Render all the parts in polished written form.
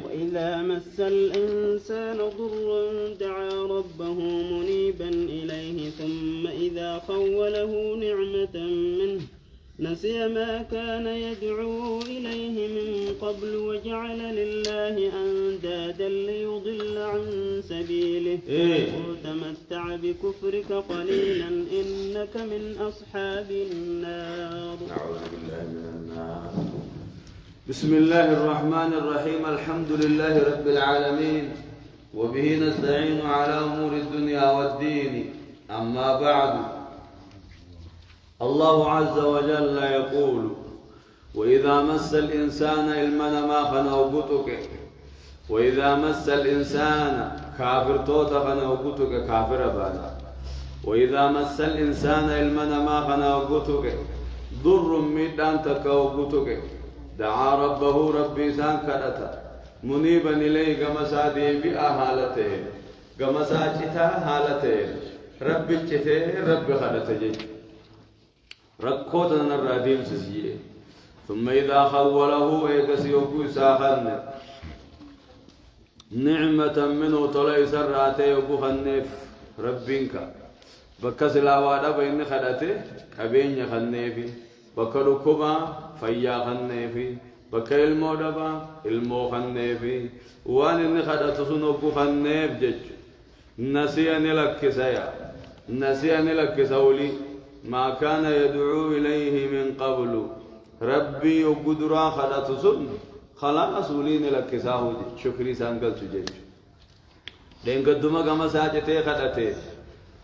وإذا مس الإنسان ضر دعا ربه منيبا إليه ثم إذا خوله نعمة منه نسي ما كان يدعو إليه من قبل وجعل لله أندادا ليضل عن سبيله قل تمتع بكفرك قليلا إنك من أصحاب النار. نعوذ بالله من النار. بسم الله الرحمن الرحيم. الحمد لله رب العالمين وبه نستعين على أمور الدنيا والدين. أما بعد، الله عز وجل يقول: وإذا مس الإنسان علما ما خنوبتك. وإذا مس الإنسان كافر توتا خنوبتك كافر بانا. وإذا مس الإنسان علما ما خنوبتك ضر ميدان تكوبتك دعا ربه ربي سان كدتا منيبا إليه كما سادي بأهالته كما ساجتا هالته ربي جته ربي خدته ركوتنا الراديم سسيه. ثم إذا خوله إيكسيوكو ساخن نعمة منه طلع سراته يبوخنف ربينك بكسلا وادا بين خدته أبين خنفي بكركما فيا خنفي بكيلمو دبا المو خنفي وان إن خدته سنوكو خنف جج نسيني لك سيا نسيني لك سولي ما كان يدعو إليه من قبل ربي وقدرا خلات سن خلاص ولين لك ساهو شكري سانقل سجج لين قدما كما ساجته خدته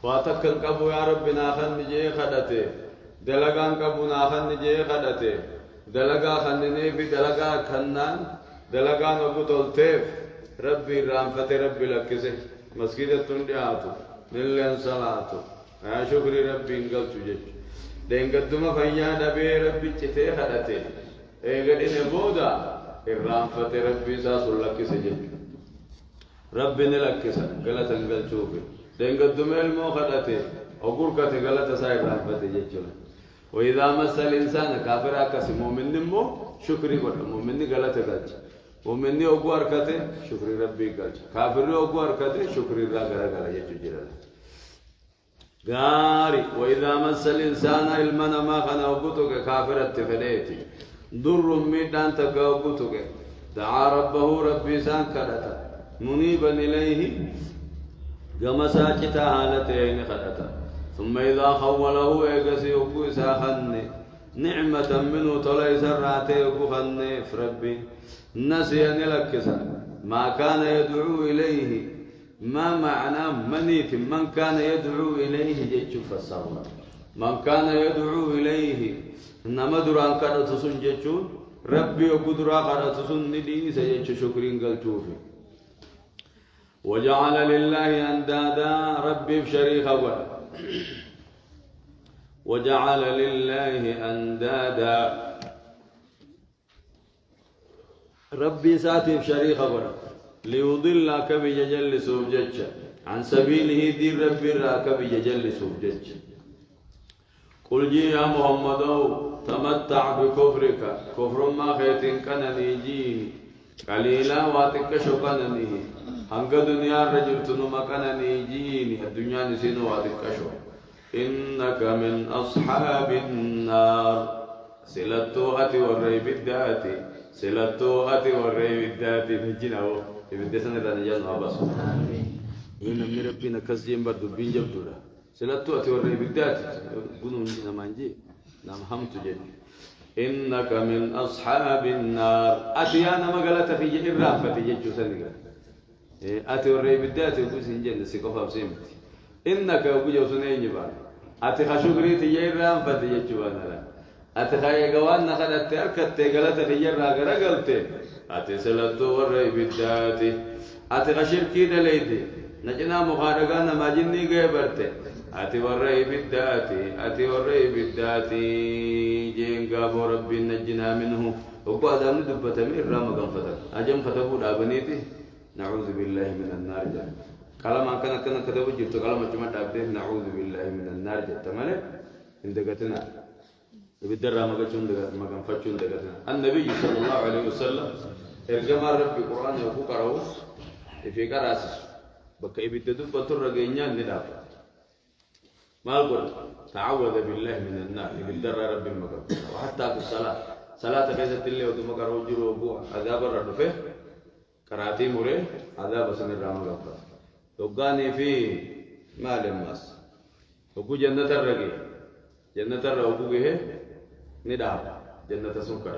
واتكن قبو يا رب ناخن نجي خدته دلغان قبو ناخن نجي خدته دلغا خنني في دلغا خنان دلغا نبو تولتف ربي رحمت ربي لك سه مسجد التندياتو لله صلاتو شكري ربي انقل سجج لين قدما فيا نبي ربي چته خدته ايغد نبودا الرحمت ربي ساسو لك سجج ربي نلك سه غلط انقل چوبه لين قدما المو خدته اقول كته غلط ساي رحمت جچله. وإذا مس الإنسان كافر أكس مؤمن مو شكري قد مؤمن غلط قالش مؤمن أقوار كته شكري ربي قالش كافر أقوار كته شكري را غرا غرا يجيرا غاري. وإذا مس الإنسان علما ما خنوبتك كافرة فليتي ضر ميدان تكوبتك دعا ربه ربي سان كدتا منيبا إليه كما ساكتا حالتين خدتا. ثم إذا خوله إيقسي وكو ساخن نعمة منه طلع سراته وكو خنف ربي نسي نلكسا ما كان يدعو إليه. ما معنى منيت من كان يدعو إليه جيتشو فالصبر من كان يدعو إليه إنما دران كذا تسون جيتشو ربي وقدرا كذا تسون ندي سيجتشو شكرين قلتوفي. وجعل لله أندادا ربي بشريك أول وجعل لله أندادا ربي ساتي بشريك أول ليضل كبيجل سوجج عن سبيله دين ربي را كبيجل سوجج. قل جي يا محمد تمتع بكفرك كفر ما خيتين كنني جيني قليلا واتك شكنني هنگ دنيا رجل تنما كنني جيني الدنيا نسينو واتك شو. إنك من أصحاب النار سلتو أتي والريب الداتي سلتو أتي والريب الداتي بجناو يبدأ سنة تانيان وابس. إن من ربنا كسجين برضو بينجب دولا سلتو أتي والريب الداتي بنو نجينا مانجي نام هم تجد. إنك من أصحاب النار أتيانا مقالة في جئران فتجد سنة أتي والريب الداتي وكسين جنة سيكوفا بسيمتي. إنك وجو سنين جبان أتي خشوكري تجيران فتجد جوانا أتي خايا قوان نخدت أركت قلت في جرى قرقلت أتي سلطو والرئي بالذاتي أتي خشركي دليدي نجنا مخارقانا ما جني قيبرت أتي والرئي بالذاتي أتي والرئي بالذاتي جين قابو ربي نجنا منه وقو أدام ندبت من الرام قنفتك أجم فتبود أبنيتي نعوذ بالله من النار جان كلام كنا كتبوا جبت كلام جمعت أبدي نعوذ بالله من النار جت ماله إندقتنا بدر ما كان فتشون دقتنا. النبي صلى الله عليه وسلم إرجما ربي قرآن يوكو قرأو في قراسس بك إبتدو بطر رجينيان نداب ما القول تعوذ بالله من النار يقدر ربي المقر وحتى في الصلاة صلاة كيسة اللي ودم قرأو جرو بو عذاب الردفه قراتي موري عذاب سن الرام غفر توقاني في مال الناس وكو جنة الرجي جنة الروكو به نداب جنة سكر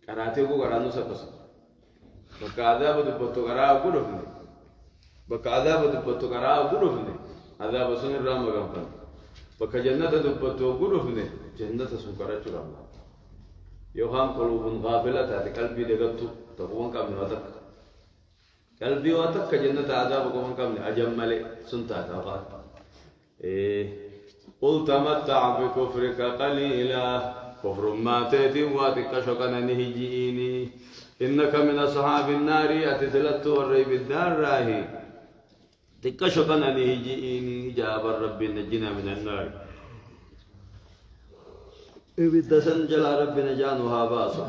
قراتي وكو قرانو سبس بك عذاب دبتو قراء قلوبني بك عذاب دبتو قراء قلوبني عذاب سن الرام غفر بك جنة دبتو قلوبني جنة سكر جرام يوهام قلوب غافلة تاتي قلبي دقتو تقوان كامل واتك قلبي واتك جنة عذاب قوان كامل أجمل سنتا تغار قل تمتع بكفرك قليلا كفر ما تيتي واتك شكنا نهجيني إنك من أصحاب النار أتثلت والريب الدار راهي تكشكنا نهجيني جاب الرب نجنا من النار إبدا سنجل ربنا جانوها باسو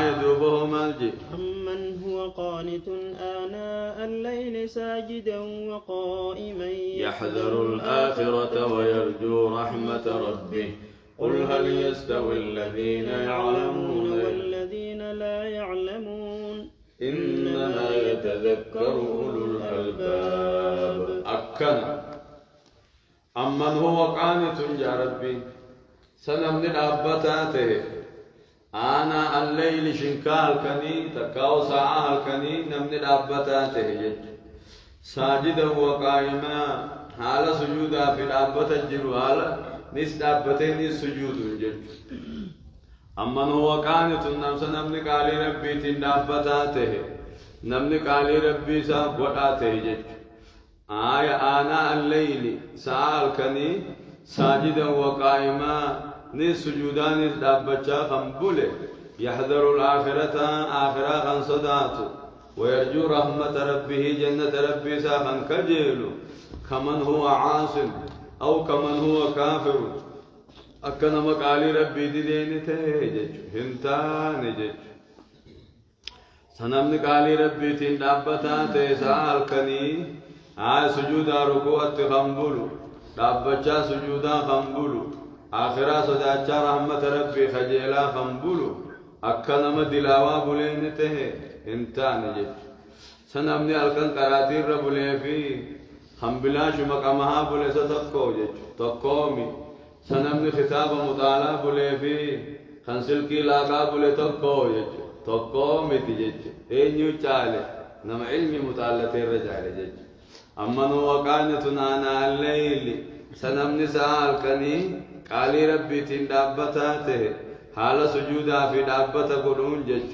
يدوبه مالجي أمن هو قانت آناء الليل ساجدا وقائما يحذر الآخرة ويرجو رحمة ربه قل هل يستوي الذين يعلمون والذين لا يعلمون إنما يتذكر أولو الألباب أكنا أمن هو قانت يا ربي سنمن الأبتاته أنا الليل شنكال كني تكاو ساعة كني نمن الأبتاته ساجدا وقائما حال سجودا في الأبت الجلو حال نس أبتين سجود جد أما هو كانت نمس نمن قالي ربي تن أبتاته نمن قالي ربي سابقاته جد أنا الليل ساعة كني ساجدا وقائما نس سجودان دابچا خمبله يحذر الآخرة آخرة خن صداتو ويرجو رحمة ربه جنة ربي ساخن كجيل كمن هو عاصم أو كمن هو كافر أكنا مقالي ربي دين تهجج هنتان جج سنم نقالي ربي تين دابتا تيسال كني سجودا ركوة خمبلو دابچا سجودا خمبلو آخرا صداچا رحمت ربي خجيلا خمبلو أكنم دلاوا بلينته انتان جج سنمني ألكن قراتير ربلي في خمبلاش مقامها بلي ستقو جج تقومي سنمني خطاب مطالع بلي في خنسل کی لاغا بلي تقو جج تقومي تجج اينيو چالي نم علمي مطالع تير رجالي جج أمن وقانتنا آناء الليل سنمني سآل كني قالي ربي تين دابتاته حال سجودا في دابتا قرون جج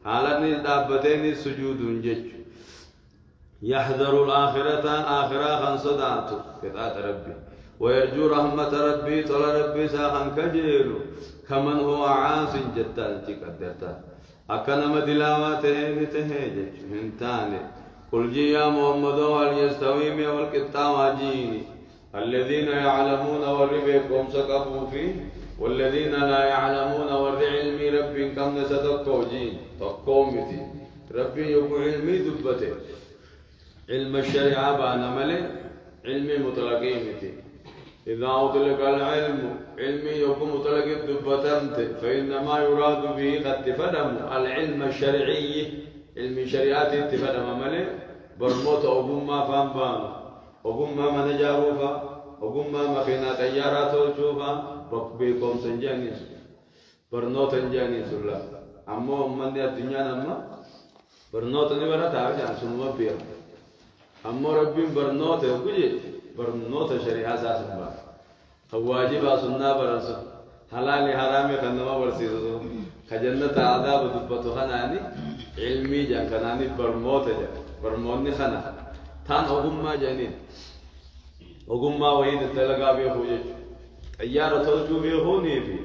حالني دابتين سجودون جج يحذر الآخرة آخرة خنصداتو كتات ربي ويرجو رحمة ربي طلع ربي ساخن كجيلو كمن هو عاص جتان تقدرتا أكنم دلاواته نتهجج هنتاني قل جي يا محمد هل يستوي مي والقطاع واجيني الذين يعلمون وربكم سقفوا فيه والذين لا يعلمون ورعلمي ربي كم نستقوا جين تقومتي ربي يقول علمي دبته علم الشريعة بانا ملي علمي مطلقيمتي إذا أطلق العلم علمي يقول مطلق دبتمت فإنما يراد به قد تفدم العلم الشرعي علم شريعتي تفدم ملي برموت أبو ما فهم بانو أقوم ما نجاروفا أقوم ما فينا تيارات وشوفا بكم سنجاني برنوت سنجاني سلا أما من دي الدنيا نما برنوت نبرة تعرف عن سنوا بير أما ربي برنوت يقولي برنوت شريعة ساسبا واجب سنة برس حلال حرام خنما برسيدو خجنة عذاب دبتو خناني علمي جان خناني برموت جان برموني خنا تان أقوم ما جانين أقوم ما وين الدلقا بيخوجي أيارة توجو بيخوني في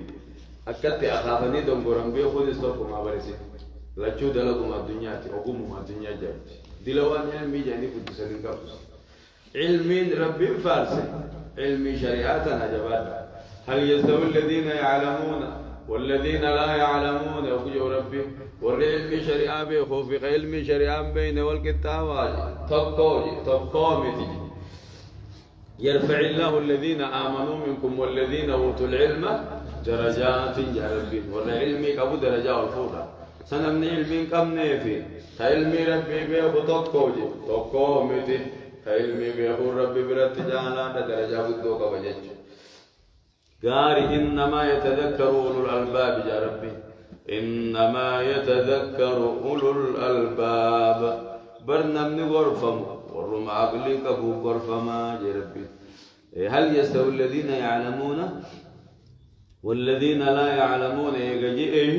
أكتة أخافني دمبرم بيخوني استوكو ما برسي لا شو دلقو ما الدنيا تي أقوم ما الدنيا جات دلوان علمي جاني كنت سنين كابوس علمي ربي فارس علمي شريعتنا جبال هل يستوي الذين يعلمون والذين لا يعلمون يقول ربي والعلم شريعة بيخو في علم شريعة بين والكتاب تبقومتي يرفع الله الذين آمنوا منكم والذين أوتوا العلم درجات يا ربي والعلم كبو درجة الفوضى سنمني علمين كم نيفي علمي ربي بيخو تبقومتي علمي بيخو ربي برت جانا درجة بدوك وجج قاري إنما يتذكر أولو الألباب يا ربي إنما يتذكر أولو الألباب برنامج غرفم ورم عقلي كبو غرفما يا ربي هل يستوي الذين يعلمون والذين لا يعلمون يجيئه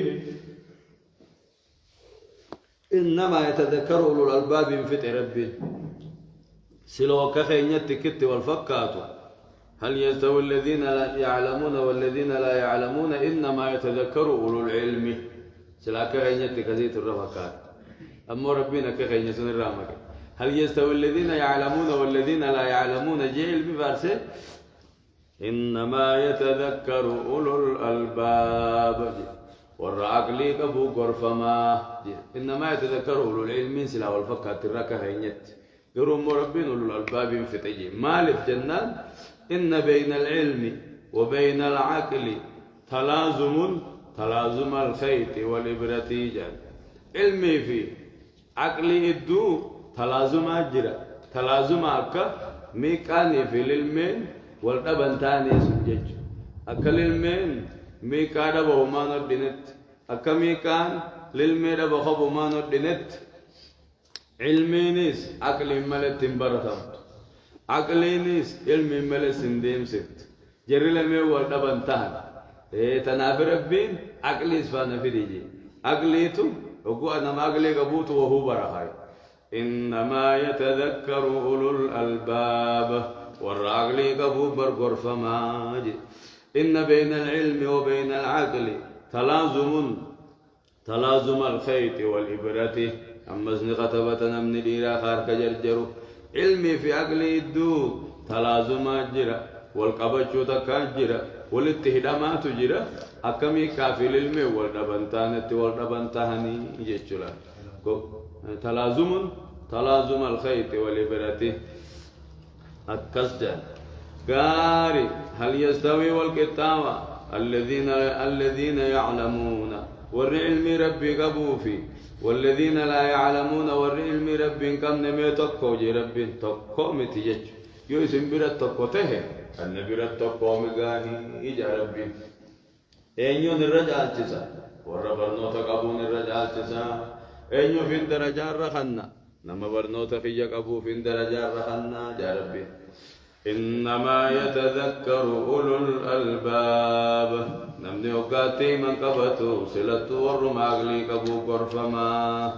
إنما يتذكر أولو الألباب من فتح ربي سلوك خينيت كت والفكات هل يستوي الذين لا يعلمون والذين لا يعلمون إنما يتذكر أولو العلم سلاك خينيت كزيت الرفقات أما ربنا كخينيت الرامك هل يستوي الذين يعلمون والذين لا يعلمون جيل بفارسه إنما يتذكر أولو الألباب والعقل كبو غرفما إنما يتذكر أولو العلم سلا والفقه ترك خينيت يروم ربنا أولو الألباب في تجي مالف جنان إن بين العلم وبين العقل تلازم الخيط والإبرة جان علمي في عقلي الدو تلازم أجرا تلازم أكا ميكاني في العلمين والأبنتاني سجج أكل العلمين ميكان بهما ندنت أكا ميكان للمين بخبهما ندنت علمينيس عقل ملت برثمت عقلينيس علم ملت سنديم ست جري لمي والأبنتان تنافر ربين عقليس فانا في ديجي عقليتو وقوة نما عقلي قبوت وهو برخاي إنما يتذكر أولو الألباب والعقل قبو برقر فماج إن بين العلم وبين العقل تلازم الخيط والإبرة أما زنقتبتنا من الإله خارك جرجرو علمي في عقلي الدو تلازم جرا والقبجو تكاجرا والاتهدامات جرا أكمي كافي للمي والدبنتانة والدبنتاني يجتلا تلازم الخيط والإبرة الكسجان قاري هل يستوي والكتابة الذين يعلمون والعلم ربي قبوفي والذين لا يعلمون والعلم ربي كم نمي تقو جي ربي تقو متجج يوسم برد تقو تهي أن برد تقو مقاهي إجا ربي أينيون الرجال تسا والربرنو تقبون الرجال تسا أينيو في الدرجات رخنا نما برنو تخيّ قبو في الدرجات رخنا جا ربي إنما يتذكر أولو الألباب نمني وقاتي من قبتو سلطو ورماغلي قبو قرفما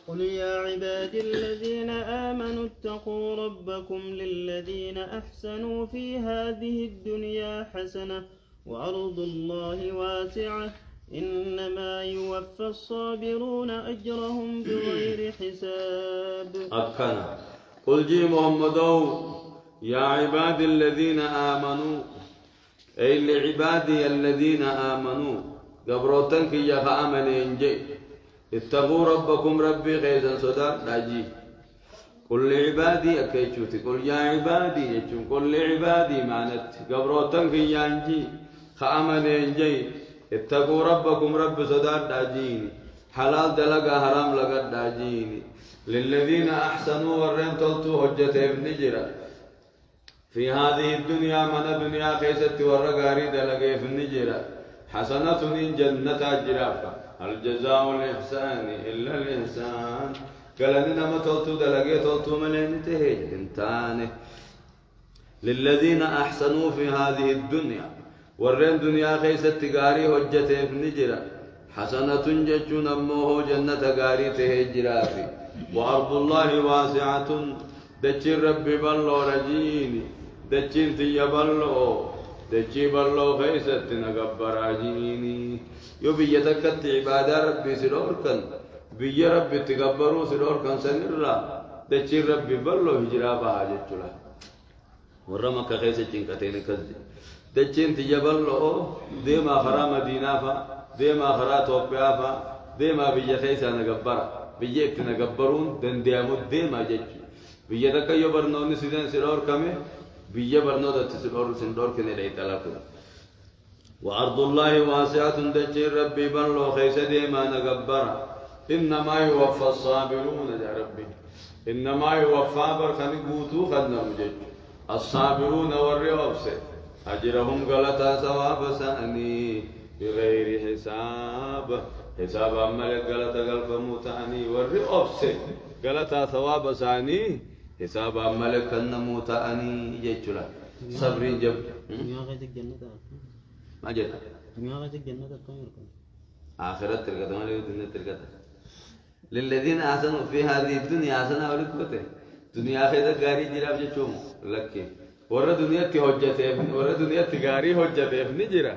قل يا عبادي الذين آمنوا اتقوا ربكم للذين أحسنوا في هذه الدنيا حسنة وأرض الله واسعة إنما يوفى الصابرون أجرهم بغير حساب أكنا قل جي محمدو يا عبادي الذين آمنوا أي لعبادي الذين آمنوا قبروتنك يا فآمنين جي اتقوا ربكم ربي غيظا صدر ناجي قل لعبادي أكيشوتي قل يا عبادي قل لعبادي معنت قبروتنك يا انجي فآمنين جي اتقوا ربكم رب صدر ناجيني حلال دلقا حرام لقا ناجيني للذين أحسنوا ورين تلتو حجة ابن جرا في هذه الدنيا من الدنيا خيست ورقاري دلقا ابن جرا حسنة من جنة جرافة الجزاء الإحسان إلا الإحسان قال لنا ما تلتو دلقا تلتو ملين تهي انتاني للذين أحسنوا في هذه الدنيا ورين دنيا خيست قاري حجة ابن جرا حسنة ججون أموه جنة قاري تهي جرافي وأرض الله واسعة دجين ربي بلو رجيني دجين تي بلو دجي بلو خيست نقبر عجيني يو بيتكت عبادة ربي سلوركن بي ربي تقبروا سلوركن سنرى دجين ربي بلو هجرا بحاجة له ورمك خيست جنكتين كذي دجين تي بلو ديما خرا مدينة ديما خرات وبيافا ديما بيجي خيسا نقبرا بيجي نقبرون دنديامو ديما جج بيجي دكا يبرنوني سيدان سلور كمي بيجي برنو دت سلور كني لي تلاكو وأرض الله واسعة دجي ربي بلو خيسا ديما نقبرا إنما يوفى الصابرون يا ربي إنما يوفى برخني قوتو خدنا مجج الصابرون والرئوبس أجرهم غلطا ثواب سأني بغير حساب حساب عملك غلطا قلب موتاني والرئوبس غلطا ثواب سأني حساب عملك كن موتاني جيتشلا صبرين جب دنيا غيتك جنة ما جت دنيا غيتك جنة كم يركن آخرت تركت ما لي دنيا تركت للذين أحسنوا في هذه الدنيا حسنة ولكوته دنيا خير غاري جراب جتشوم لك ورا دنيا تهجته ورا دنيا تغاري هجته نجرا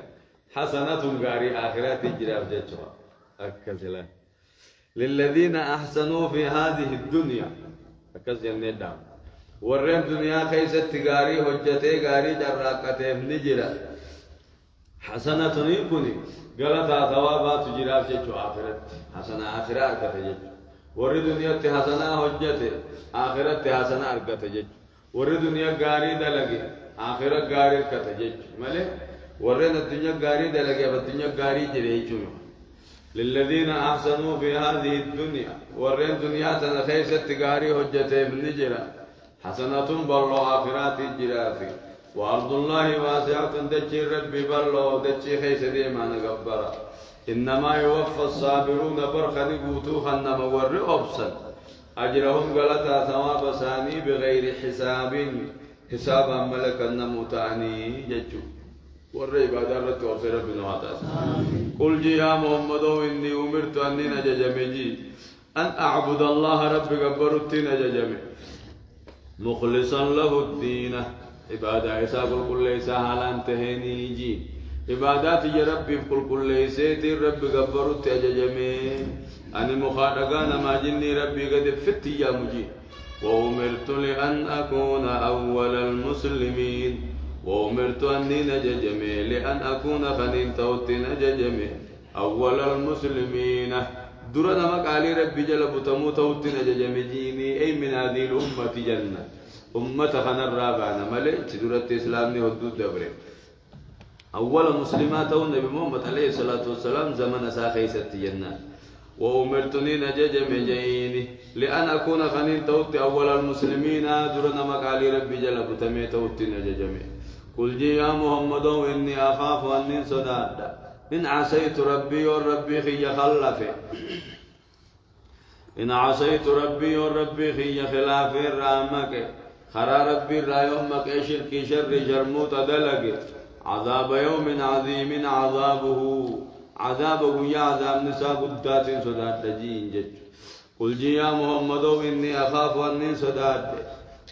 حسنات غاري آخرات جراب جتشوا أكذلا للذين أحسنوا في هذه الدنيا أكذ جنة ورا دنيا خير تغاري هجته غاري جراكته نجرا حسنة يكوني غلطا ثوابات جراب جتشوا آخرت حسنة آخرات كتجت ورا دنيا حسنة هجته آخرت حسنة أركته جت ورّ دنيا غاري دلگي آخرت غاري كتجج ملي ورّ الدنيا غاري دلگي الدنيا غاري جريچو للذين احسنوا في هذه الدنيا ورّ الدنيا تنخيست غاري حجته ابن جرا حسنات بالله آخرات جرافي وارض الله واسعة دچي ربي بالله دچي خيس دي ما نغبر انما يوفى الصابرون برخني غوتو خنم ورّ ابسل أجرهم غلطا ثواب ثاني بغير حساب حساب ملك النموتاني ججو ورّي بادرت وفر بنواتا قل جي يا محمد إني أمرت أني نججمي أن أعبد الله رب قبرت نججمي مخلصا له الدين عبادة حساب كل ليس حالا تهيني جي عبادات يا ربي كل ليس رب قبرت نججمي أنا مخاطبان ما جني ربي قد فتي يا مجيب وأمرت لأن أكون أول المسلمين وأمرت أني نججمي لأن أكون خنين توت نججمي أول المسلمين درنا مقالي ربي جلب تموت توت نججمي جيني أي من هذه الأمة جنة أمة خنا الرابعة ملك درت إسلامي حدود دبره أول مسلمات النبي محمد عليه الصلاة والسلام زمن ساخي ست جنة وأمرتني نججم جيني لأن أكون خنين توت أول المسلمين درنا مقالي ربي جلب تمي توت نججم قل جي يا محمد إني أخاف أني صداد إن عصيت ربي وربي خي خلفه إن عصيت ربي وربي خي خلاف رامك خرا ربي را يومك شركي شر جرموت دلق عذاب يوم عظيم عذابه عذابه يا عذاب نساء قدات صدات جين جج قل جي يا محمد إني أخاف أني صدات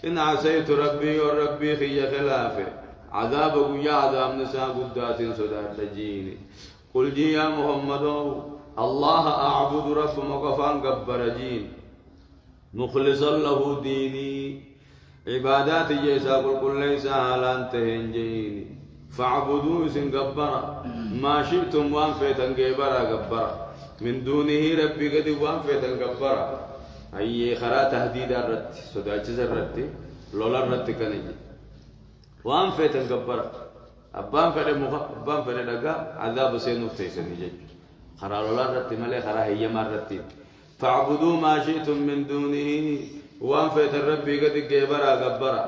إن عصيت ربي وربي خي خلافه عذابه يا عذاب نساء قدات صدات جين قل جي يا محمد الله أعبد رب مقفان قبر جين مخلصا له ديني عبادات جيسا قل ليس حالان تهين جيني فاعبدوا سن قبرا ما شئتم وان فيتن قبرا قبرا من دونه ربي قد وان فيتن قبرا أي خرا تهديد الرد سداجز الرد لولا الرد كنجي وان فيتن قبرا أبان فلي لقا عذاب سينوف تيسن جج خرا لولا الرد ملي خرا هي ما الرد فاعبدوا ما شئتم من دونه وان فيتن ربي قد قبرا قبرا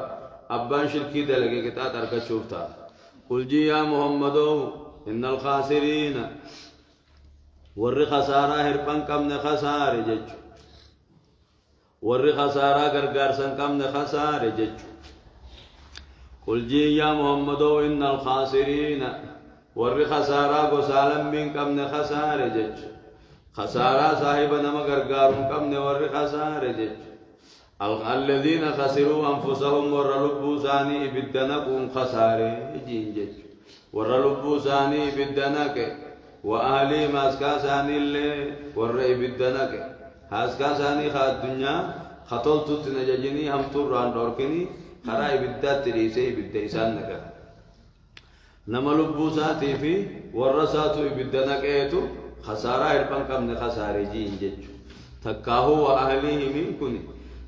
أبان شركي دلقي قطعت أركا شوفتا قل جي يا محمد إن الخاسرين ور خسارة هربان كم خسار جج ور خسارة غرغرسن كم خسار جج قل جي يا محمد إن الخاسرين ور خسارة غسالم من كم خسار جج خسارة صاحب نما غرغار كم ور خسار جج الذين خسروا أنفسهم ورلبوا ثاني بدنكم خسارة جينجج ورلبوا ثاني بدنك وأهلي ماسكا ثاني اللي ورأي بدنك هاسكا ثاني خا الدنيا خطلت تنججني هم توران دوركني خراي بدات تريسي بديسان نك نما لبوساتي في ورساتو بدنا كيتو خسارة هربان كم خسارة جين جتشو تكاهو وأهليه منكن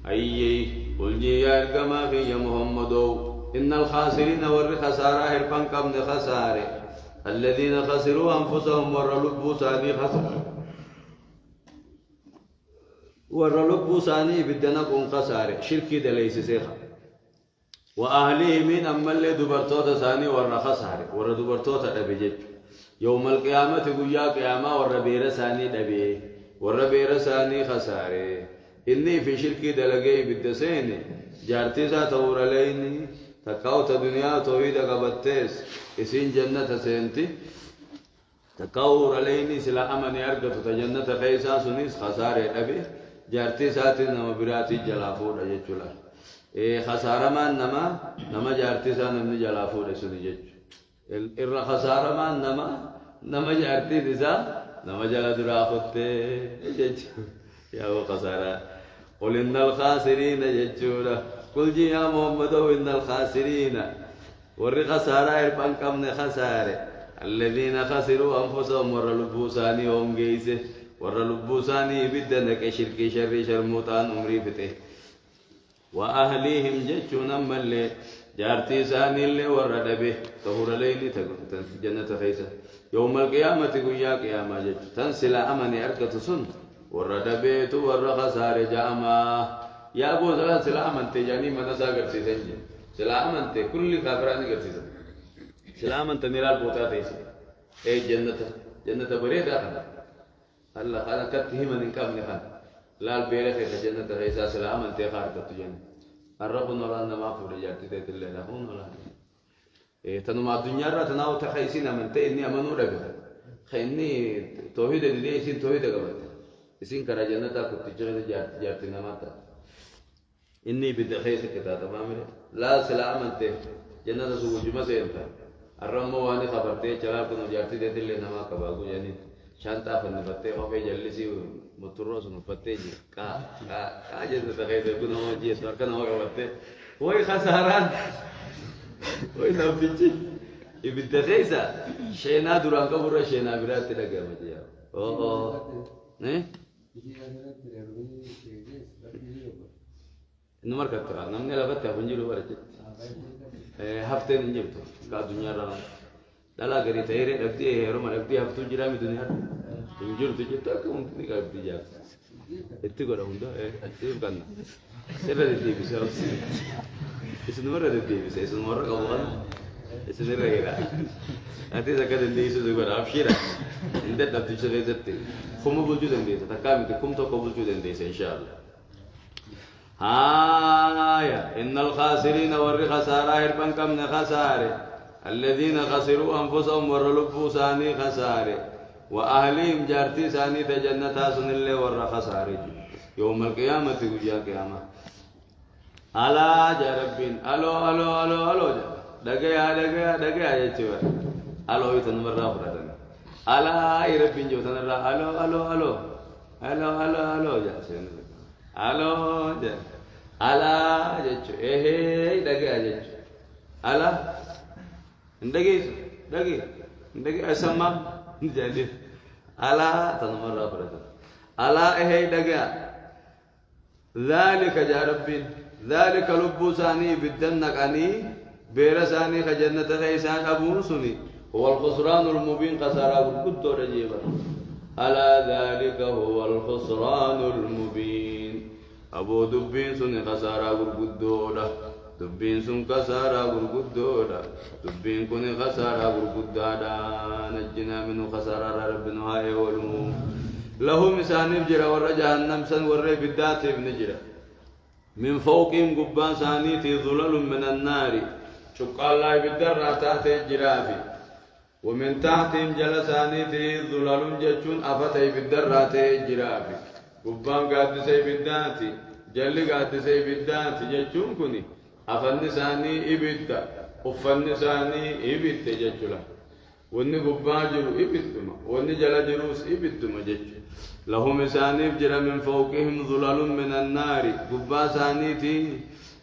أيي قل جي يا إرقما في يا محمدو إن الخاسرين ور خسارة هربان كم خسارة الذين خسروا أنفسهم ور لبوساني خسارة ور لبوساني بدنا كون خسارة شركي دليس سيخا وأهليه من أما اللي دبرتوتا ثاني ور خسارة ور دبرتوتا دبجت يوم القيامة قويا قيامة ور بير ثاني دبي ور بير ثاني خسارة إني في شركي دلقي بالدسين جارتي ذات ورليني تكاوت دنيا توحيد قبتس اسين جنة سنتي تكاور عليني سلا أمني أرقت تجنة خيسا سنيس خسارة أبي جارتي ذات نما براتي جلافور أجتشلا خسارة ما نما جارتي ذات نما جلافور سني جتش الر خسارة ما نما جارتي ذات نما جلا درافت جتش يا هو خسارة قل إن الخاسرين جتشولا قل جي يا محمد إن الخاسرين ور خسارة إربان كم خسارة الذين خسروا أنفسهم ور لبوساني هم جيسه ور لبوساني بدنا كشرك شر شرموتان عمري فته وأهليهم جتشون ملء جارتي ساني اللي ور دبه طهور ليلي جنة خيسة يوم القيامة قويا قيامة جتش تنسل أمني أركة سن ور دبه ور خسارة جاما يا أبو زلال سلام أنت جاني من ساقر سيسنج سلام أنت كل كافراني قر سيسن سلام أنت نيرال بوتا تيسي إيه جنة بريدة خنا الله خانا كته من إنكام نخان لا البيرة في جنة رئيسا سلام أنت خارج تجاني الرب نولا نما فور جارتي تيت اللي نهون ولا إيه تنو الدنيا را تناو تخيسينا من تإني أمنو ربه خيني توحيد اللي يسين توحيد قبل يسين كرا جنة كنت تجاني جارتي نماتا إني بدخيس كذا تمام لا سلام أنت جنة سوق جمعة سيرتا الرم واني خبرتي چلا كنو جارتي ده دل نما كباغو يعني شانتا فن بتة هو في جلسي مطروس نفتة جي كا جنة تخيس كنو هو جي سوار كنو هو كبتة هو خساران هو نبتشي بدخيسا شينا دوران كبورة شينا برات تلاقي مجيا نه نمر كتر نمني لبت يا بنجلو برجت هفتين نجيبتو كالدنيا رانا لا غيري تيري ربتي هيرو ما ربتي هفتو جرامي دنيا بنجلو تجيبتو كم تني كابتي جاب اتقول هوندا اتقول كنا سبب الدي بس اسمه مرة الدي بس اسمه مرة كمان اسمه رهيرا أنتي زكاة الدي اسمه زكاة أبشرة إنت تبتدي شغل زتي خم بوجود الدي تكامل تكم تو بوجود الدي إن شاء الله هايا إن الخاسرين ور خسارة هربان كم خسارة الذين خسروا أنفسهم ور لبوا ساني خسارة وأهلهم جارتي ساني تجنتا سن اللي ور خسارة يوم القيامة وجا قيامة ألا جربين ألو ألو ألو ألو دقيا يجوا ألو يتنمر رافضا ألا يربين جو تنرا ألو ألو ألو ألو ألو ألو جالسين ألو جا ألا جتشو إيه دقيا جتشو ألا دقي أسمع jadi ala tanamara berada ala dagya ذلك يا ربي ذلك لبوساني بدنكاني بيرساني خجنة غيسان أبو سني هو الخسران المبين خسارة القد رجيبا ألا ذلك هو الخسران المبين أبو دبين سني خسارة القد دبين سن خسارة القد دبين كوني خسارة القد نجنا منه خسارة ربنا هاي ولمو له مسانب جرا ور جهنم سن ور بدات ابن جرا من فوقهم قبان ثانيتي ظلل من النار شق الله بالدر تحت الجرافي ومن تحتهم جلسانيتي ظلل جچون افتي بالدر تحت الجرافي قبان قادسي بالداتي جل قادسي بالداتي جچون كني افن ثاني ابدا افن ثاني ابدا جچلا وني قبان جرو ابدما وني جل جروس ابدما جچ لهم سانيف جرى من فوقهم ظلال من النار قبا سانيتي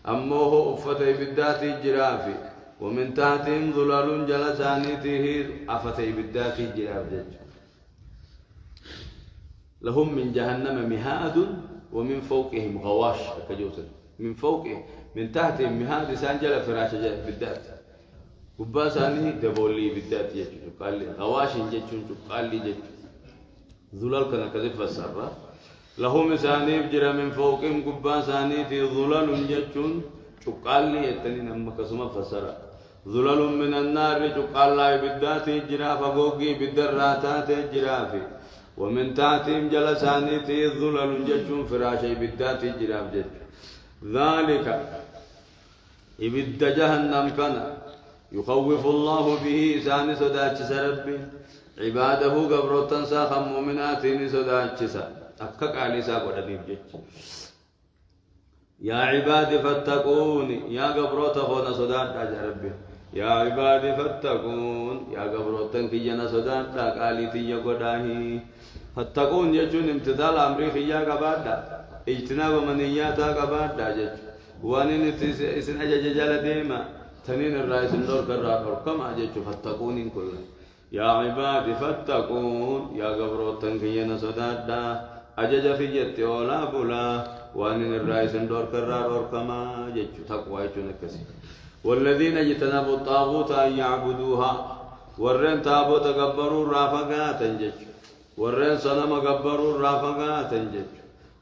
أموه أفتي بالذات جرافي ومن تحتهم ظلال جلسانيته أفتي بالذات جراب جج لهم من جهنم مهاد ومن فوقهم غواش كجوتن من فوقهم من تحتهم مهاد سانجل فراش بالذات قباساني دبولي بالذات يجو قال لي غواش جج قال لي جج ظلال كان كذب فسر لهم سانيف جرى من فوقهم قباساني ظلال جج قال لي يتنين أما كسما فسر ظلال من النار قال لا بالذات جرى فوقي بالدراتات جرافي ومن تحتهم جلساني ظلال جج فراشي بالذات جراف جج ذلك إبد جهنم كان يخوف الله به إسان سداتش ربي عباده قبروتن ساخم مؤمناتين سداتش أكك علي ساقو رديف جج يا عبادي فاتقوني يا قبروت خونا سدات ربي يا عبادي فاتقون يا قبروتن كينا سدات قالي تيجا قداهي فاتقون يجون امتثال أمري خيا قبادا اجتناب منياتا قبادا جج وانين اسن أجج جال ديما تنين الرئيس النور كرار كما جج فاتقون كل يا عبادي فاتقون يا قبروتن كينا سدات أجج خيجت ولا بلا وانين الرئيس النور كرار كما جج تقوى يجون كسي والذين اجتنبوا الطاغوت أن يعبدوها ورين تابوت قبروا رافقاتا جج ورين صنم قبروا رافقاتا جج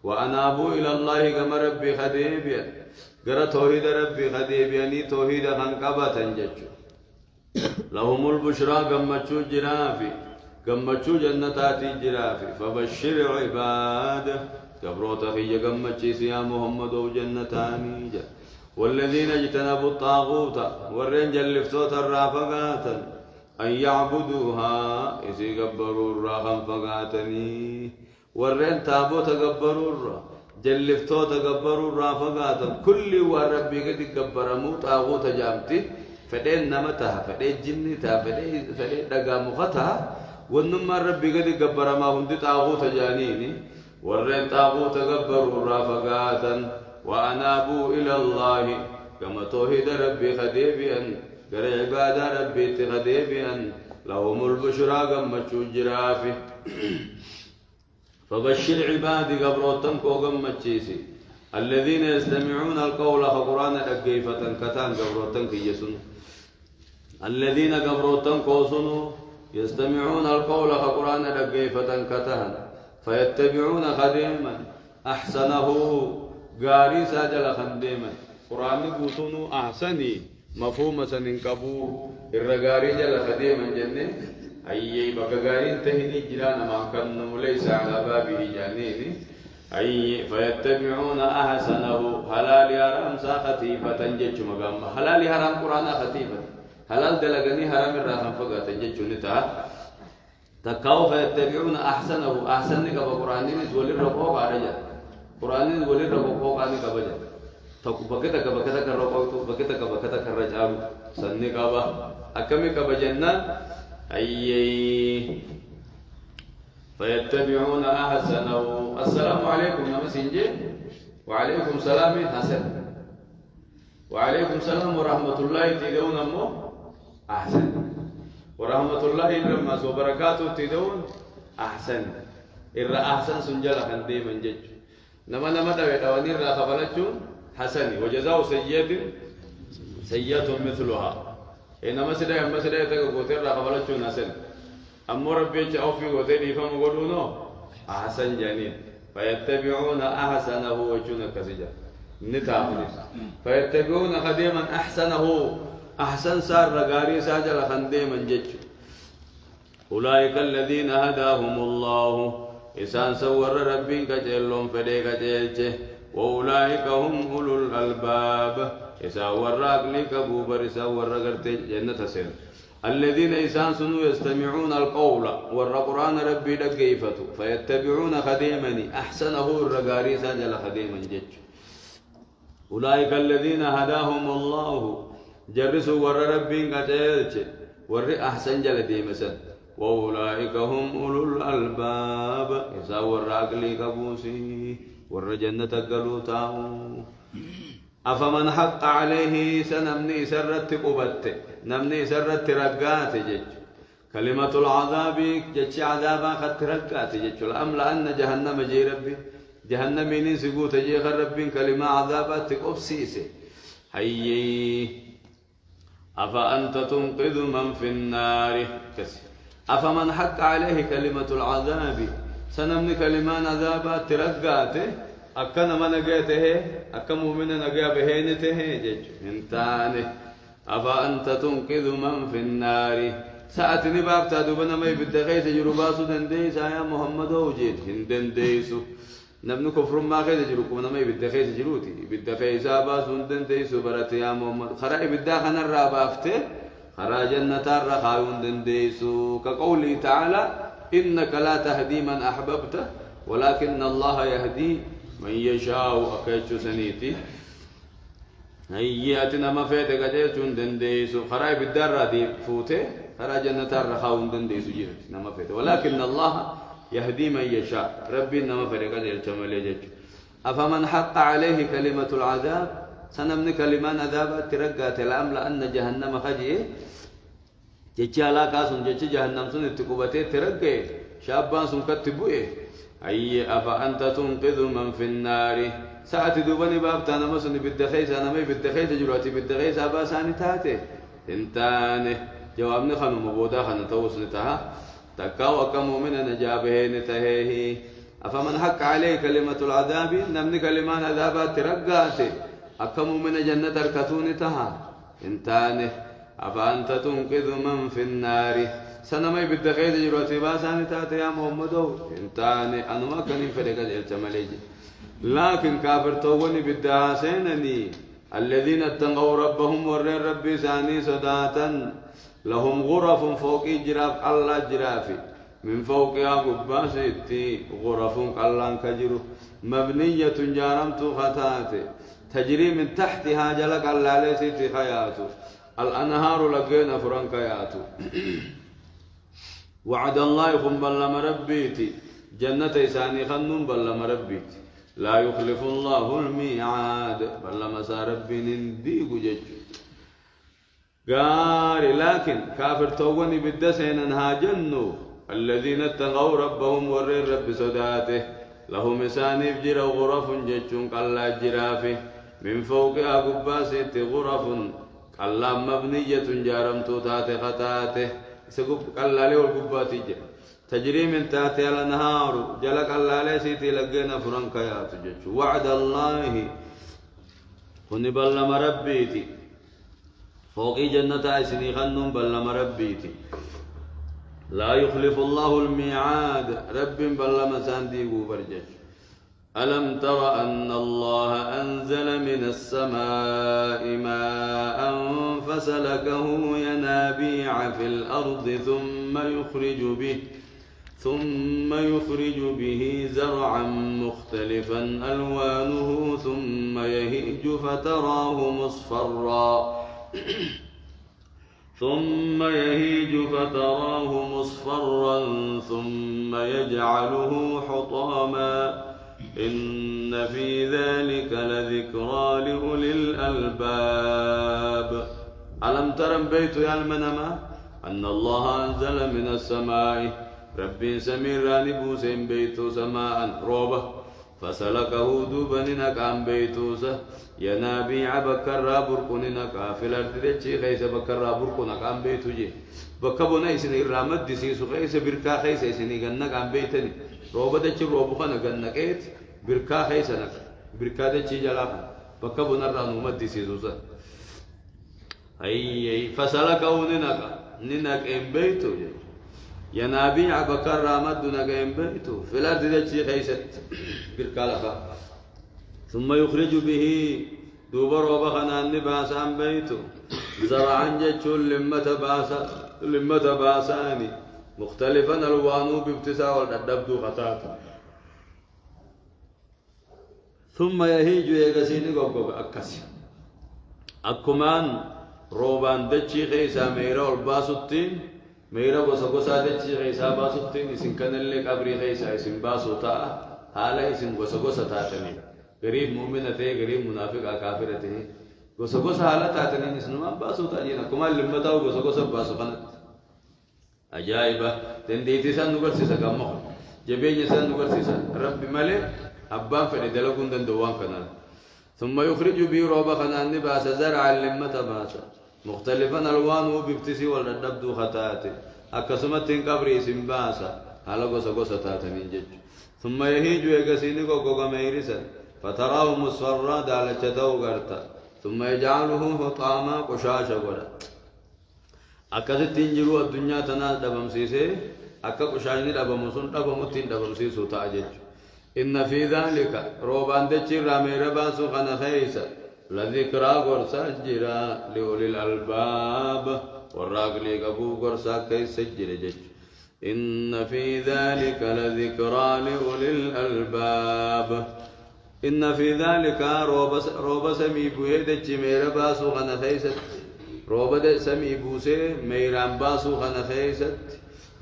وأنابوا إلى الله كما ربي خديبيا قرأ توحيد ربي خديبياني توحيد خنقبة جج لهم البشرى قمتشو جرافي قمتشو جنتاتي جرافي فبشر عباد قبروت خي قمتشي يا محمد وجنتاني جج والذين اجتنبوا الطاغوت ورين جلفتوت الرافقات أن يعبدوها إذا قبروا الراغم فقاتني ورين تابوت قبروا الرا جلفتوت قبروا الرافقات كل وربي قد قبرمو طاغوت جامتي فدين نمتها فدين جنتها فدين دقامختها ونما ربي قد قبرما هم دي طاغوت جانيني ورين طاغوت قبروا الرافقات وأنابوا إلى الله كما توحيد ربي خديبيا قرأ عباد ربي تخديبيا لهم البشرى قمتشو جرافي فبشر عبادي قبروتن كو قمتشيسي الذين يستمعون القول فقرآن أقيفة كتان قبروتن كيسن الذين قبروتن كوسنو يستمعون القول فقرآن أقيفة كتان فيتبعون خديما أحسنه غاري ساجل خنديما قرآن بوتونو أحسني مفهوم سننكبو الرغاري جل خديما جنة أي بقى غاري تهدي جيران ما كانوا ليس على بابه جانيني أي فيتبعون أحسنه حلال حرام سا خطيفة جج مقام حلال حرام قرآن خطيفة حلال دلغني حرام الرحم فقط جج نتا تكاو فيتبعون أحسنه أحسن كبا قرآن نزول الرقوق على قرآن ولي ربوكو قاني كبجا تكو بكتا كبكتا كرقوتو بكتا كبكتا كرجالو سنني كبا أكمي كبجنا أي فيتبعون أحسنه السلام عليكم نمسنجي وعليكم سلام حسن وعليكم سلام ورحمة الله تدون أمو أحسن ورحمة الله لما وبركاته تدون أحسن إر أحسن سنجل خندي من جج نما دوي دوانير را خبلتون حسن وجزاء سيئة مثلها إنما سيدا تقوتير را خبلتون حسن أمو ربي أو في قوتير يفهم قولونو أحسن جانين فيتبعون أحسنه وجون كسجا نتابني فيتبعون خديما أحسنه أحسن سار رقاري ساجل خنديما جج أولئك الذين هداهم الله إسان سور ربين كجلهم فديك جيلته وأولئك هم أولو الألباب إسان وراك لك بوبر إسان وراك جنة سير الذين إسان سنو يستمعون القول والقرآن ربي لقيفته فيتبعون خديمني أحسنه الرقاري سجل خديما جج أولئك الذين هداهم الله جرسوا ور ربين كجيلته ور أحسن جل ديمسن وأولئك هم أولو الألباب إذا ورّاك لي كبوسي ور جنة قلوتاو أفمن حق عليه سنمني سرت قبت نمني سرت رقات جج كلمة العذاب جج عذابا قد رقات جج لأن جهنم جي ربي جهنم من سقوط جي ربي كلمة عذابات قبسيسي هيي أفأنت تنقذ من في النار كسي أفمن حق عليه كلمة العذاب سنمني كلمان عذابات ترقاته أكنا ما نجاته أكم من نجا بهنته جج انتاني أفأنت تنقذ من في النار سأتني باب تادوبنا ما يبدأ تجرباسو دنديس يا محمد وجيت هندنديسو نبنو كفر ما خير تجربكم ما يبدأ تجروتي يبدأ ساباسو دنديسو برات يا محمد خرا يبدأ خنا الرابافته خرا جنة الرخاون دنديسو كقوله تعالى إنك لا تهدي من أحببته ولكن الله يهدي من يشاء أكيد سنيتي هيئتنا ما فيتك جيتون دنديسو خراي بالدرة دي فوته خرا جنة الرخاون دنديسو جيت نما فيته ولكن الله يهدي من يشاء ربي نما فيتك جيت شمالي جيت أفمن حق عليه كلمة العذاب سنمن كلمان عذاب ترقات الأم لأن جهنم خجيه جيتش على كاسون جيتش جهنم سن تكوبته ترقه شابان سن كتبوه أي أفأنت تنقذ من في النار ساعة دوبني باب تانا مسني بالدخيس أنا ما بالدخيس جراتي بالدخيس أبا ساني تاتي انتاني جوابني خانو مبودا خانو توسني تها تكاو أكم من نجابه نتهيه أفمن حق عليه كلمة العذاب نمني كلمان عذابات ترقاتي أكم من جنة الكتون تها انتاني أفأنت تنقذ من في النار سنمي بالدخيل جراتي باساني تاتي يا محمد انتاني أنا ما كان ينفرق الجماليجي لكن كافر تووني بالدعاسينني الذين اتقوا ربهم ورين ربي ساني صداتا لهم غرف فوق جراف الله جرافي من فوقها قباسيتي غرف الله كجرو مبنية جارمت خطاتي تجري من تحتها جلق الله ليسيتي خياتو الأنهار لقينا فرنكياتو وعد الله يقوم بلما مربيتي جنة إساني خنون بلما مربيتي لا يخلف الله الميعاد بلما ساربي ننديق جج قاري لكن كافر تووني بالدسين انها جنو الذين اتقوا ربهم ورين رب صداته لهم إساني بجر غرف ججون قلا جرافه من فوقها قباسيت غرف قلا مبنية جارمتو تاتي خطاته سقب قلالي والقباتي تجري من تحتها الأنهار جلك قلالي سيتي لقينا فرنكيات جج وعد الله هني بلما مربيتي فوقي جنة عسني خنون بلما مربيتي لا يخلف الله الميعاد رب بلما سانديقو برجج ألم تر أن الله أنزل من السماء ماء فسلكه ينابيع في الأرض ثم يخرج به زرعا مختلفا ألوانه ثم يهيج فتراه مصفرا ثم يجعله حطاما إن في ذلك لذكرى لأولي الألباب ألم ترم بيت يا المنما أن الله أنزل من السماء ربي سميران بوسين بيتو سماء روبة فسلكه دوبننك عن بيتوسه ينابيع بكرا بركننك في الأرض خيس بكرا بركنك عن بيتو جي بكبنا يسني الرامد دسيسو خيس بركا خيس يسني جنك عن بيتني روبة دتشي روبو خنا جنكيت بركا خيسنك بركا دتشي جلاك بكبنا الرانو مد دسيسو أي فسلكه ننك إن بيتو جي ينابيع بكر مدنا قيم بيته في الأرض ذاتي خيست بالكالفة ثم يخرج به دوبر وبخنا النباس عن بيته زرعا جتشون لمة باساني مختلفا الوانو بابتساء والدبدو خطاتا ثم يهيج يغسيني قوقب أكسي أكمان روبان دتشي خيسا ميرا والباسوتين ميرا غوسا دتشي خيسا باسوتين اسن كان اللي قبري خيسا اسن باسوتا حالا اسن غوسا تاتني قريب مؤمنة قريب منافق كافرة gosa gosa haala taataniin isnumaan baasuu ta'aniin akkuma limma ta'u gosa gosa baasu kanatti ajaa'iba dandeettii isaan nu barsiisa gamma jabeenya isaan nu barsiisa rabbi malee abbaan fedhe dalaguu hin danda'u waan kanaan ثم يخرج به روبا خنان باس زرعا لمة باس مختلفا الوانه بابتسي والردبد خطاته اكسمت قبري سمباسا على غوسا غوسا تاتنين جج ثم يهيج يغسيني غوغا ميرسا فتراه مصفرا دالچتو غرتا ثم يجعله حطاما قشاشا غدا اكستين جرو الدنيا تنا دبمسيسه اكا قشاشني دبمسون دبمتين دبمسيسو تاجج إن في ذلك روبان دچر راميربا سخن خيسا لذكرى غرسا جرا لأولي الألباب والراقلي قبو غرسا كيس جرجج إن في ذلك لذكرى لأولي الألباب إن في ذلك روب سمي بوه دچ ميربا سخن خيسا روب سمي بوسه ميران باسو خن خيسا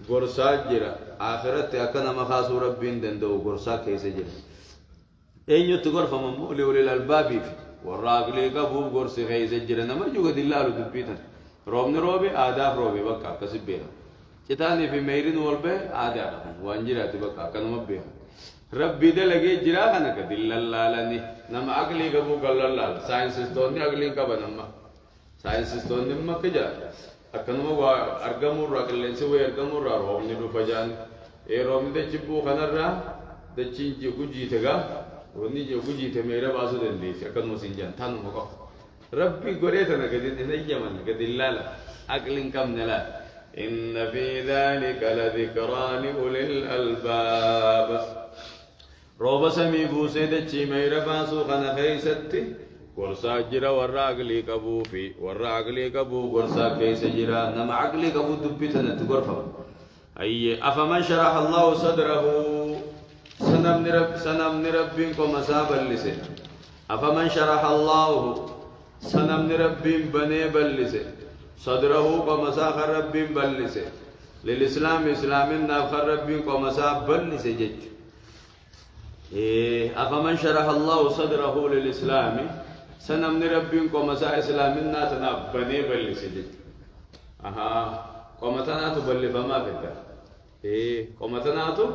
غرسا جرا آخرت أكنا مخاصو ربين دندو غرسا كيس جرا أين يتغر فممو لأولي الألباب والراقلي قبوب غرسي خيس جرا نما جوغد الله لدبيتا روبن روبي آداب روبي بقى كسب بيها چتاني في ميرين والبه آداب وانجرات بقى كنما مبيها ربي ده لگه جرا خنا كدل الله لني نما أقلي قبو قل الله ساينس استوني أقلي قبا نما ساينس استوني نما كجا أكنما أرجمور راكلين سوى أرجمور راهم ندو فجان روم ده جبو خنرا ده چين جوجي تيجا وني جوجي تميرا باسو دندي أكنما سنجان ثانو مكو ربي قريتنا كدين نيجي من كدين لا أكلين كم نلا إن في ذلك لذكرى لأولي الألباب روب سمي بوسي ده چيميرا باسو خنا خيستي ورسا جرا ورا عقلي قبو في ورا عقلي قبو ورسا كيس جرا نما عقلي قبو دبيتنا تغرفا أي أفمن شرح الله صدره سنم نربكم مساب اللسان أفمن شرح الله سنم نربين بني بلسان صدره كمساخ ربين بلسان للإسلام إسلامنا خربين كمساب بلسان جج أفمن شرح الله صدره للإسلام سنم نربين كمسا إسلامنا تنبني بلي سجد قومتنا تبلي فما فتا قومتنا تو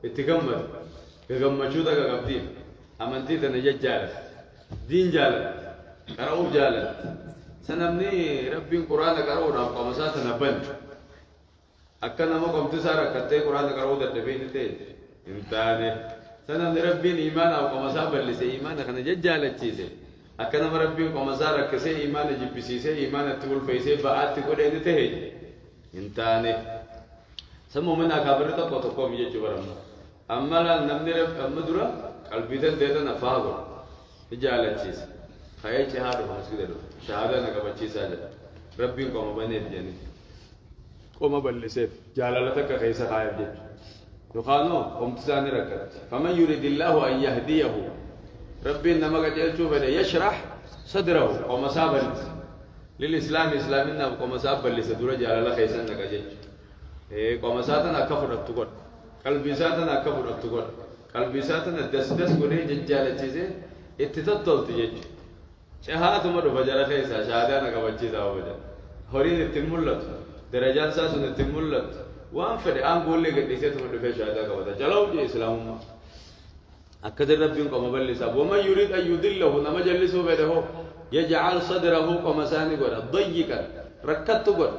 اتكمل كغمشو دا كغبدين أمنتي تنجد جالت دين جالت كراوب جالت سنمني ربين قرآن كراو نام قومسا تنبن أكنا ما قمت سارة كتة قرآن كراو دا تبين تي انتاني سنمني ربين إيمان أو قومسا بلي سي إيمان كنا جد جالت چيزي أكنا مربي قمزار كسي إيمان جبسيسي إيمان تقول فيسي بعد تقول إيه تهج إنتاني سمو من أكبرتا قطقوم يجبرم أما لا نمني رب أمدرا قلبي تن نفاغو إجالة چيز خيال شهادة فمسكدر شهادة نكبر چيز هذا ربي قوم بني بجاني قوم بلسيف جالالتك خيسا خايب جد يقانو قوم تساني ركت فمن يريد الله أن يهديه ربي إنما قد يشوف يشرح صدره ومسابا للإسلام إسلامنا ومسابا لسدورة جعل الله خيسان نكجج ومساتنا كفر التقر قلبي ساتنا كفر التقر قلبي ساتنا دس قولي ججالة چيزي اتتطل تجج شهادة مرو فجر خيسا شهادانا كبجيزا وبجر هورين اتمولت درجان ساسون اتمولت وانفر قول لي قد يسيت مرو في شهادة كبجر جلو جي إسلامنا أكثر ربهم كما بلسا وما يريد أن يضله نما جلسوا بده يجعل صدره كما ساني قول ضيقا ركضت قول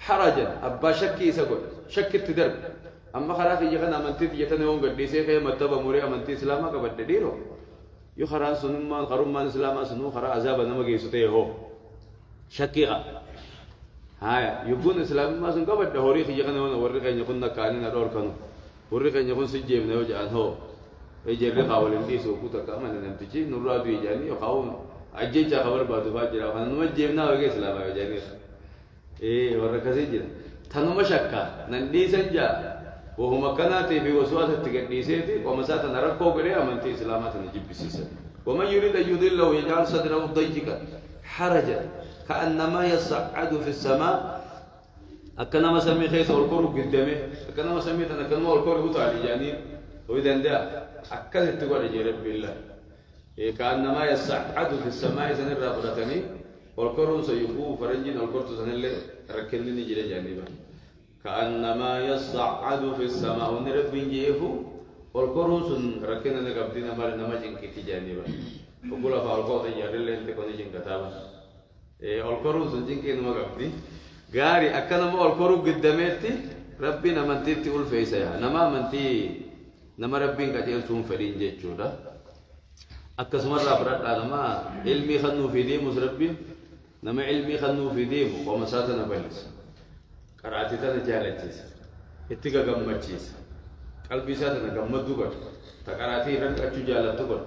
حرجا أبا شكي سقول شك تدرب أما خلاص يجينا أمنتي يتنا يوم قد يسير خير متبا موري أمنتي إسلامه كبر ديرو يخران سنما خروم من إسلام سنو خرا عذاب نما جيسوته هو شكيا هاي يبون إسلام ما سن كبر دهوري يجينا يوم وري كأن يكون نكاني نرور كانوا وري كأن يكون سجيم نوجه هو يجري خاولين دي سوكو تكامل نمتجي نورا بيجاني يخاون أجيجا خبر بعد فاجرا خنوما جيبنا وجه إسلام يجاني وركزي جرا ثنوما شكا نندي سنجا وهم كناتي في وسواس التقديسيتي ومسات نركو بري أمنتي إسلامات نجيب بسيسا ومن يريد أن يضله يجعل صدره ضيقا حرجا كأنما يصعد في السماء أكنما سمي خيس والكور قدامه أكنما سمي تنكنما والكور هو تعالي يعني وإذا ده أكثر تقول يا رب الله كأنما يصعد في السماء سنة رابطني والكرون سيقوم فرنجين والكرت سنة اللي ركلني جل جانبا كأنما يصعد في السماء ونرب جيفو والكرون سن ركلنا نقبضنا مال نمجين كي جانبا وقول فالقوة يجري اللي انت كوني جين كتابا والكرون سن جين كي نمقبضي غاري أكنما والكرون قدامتي ربنا من تيتي والفيسا نما من تي نما ربين كتير سون فرين جيتشودا أكسمر رابرات نما علمي خنو في ديم ربي نما علمي خنو في ديم ومساتنا بلس قراتي تنا جالتشيس اتيكا غمچيس قلبي ساتنا غمدو غد تقراتي رنگ اچو جالتو غد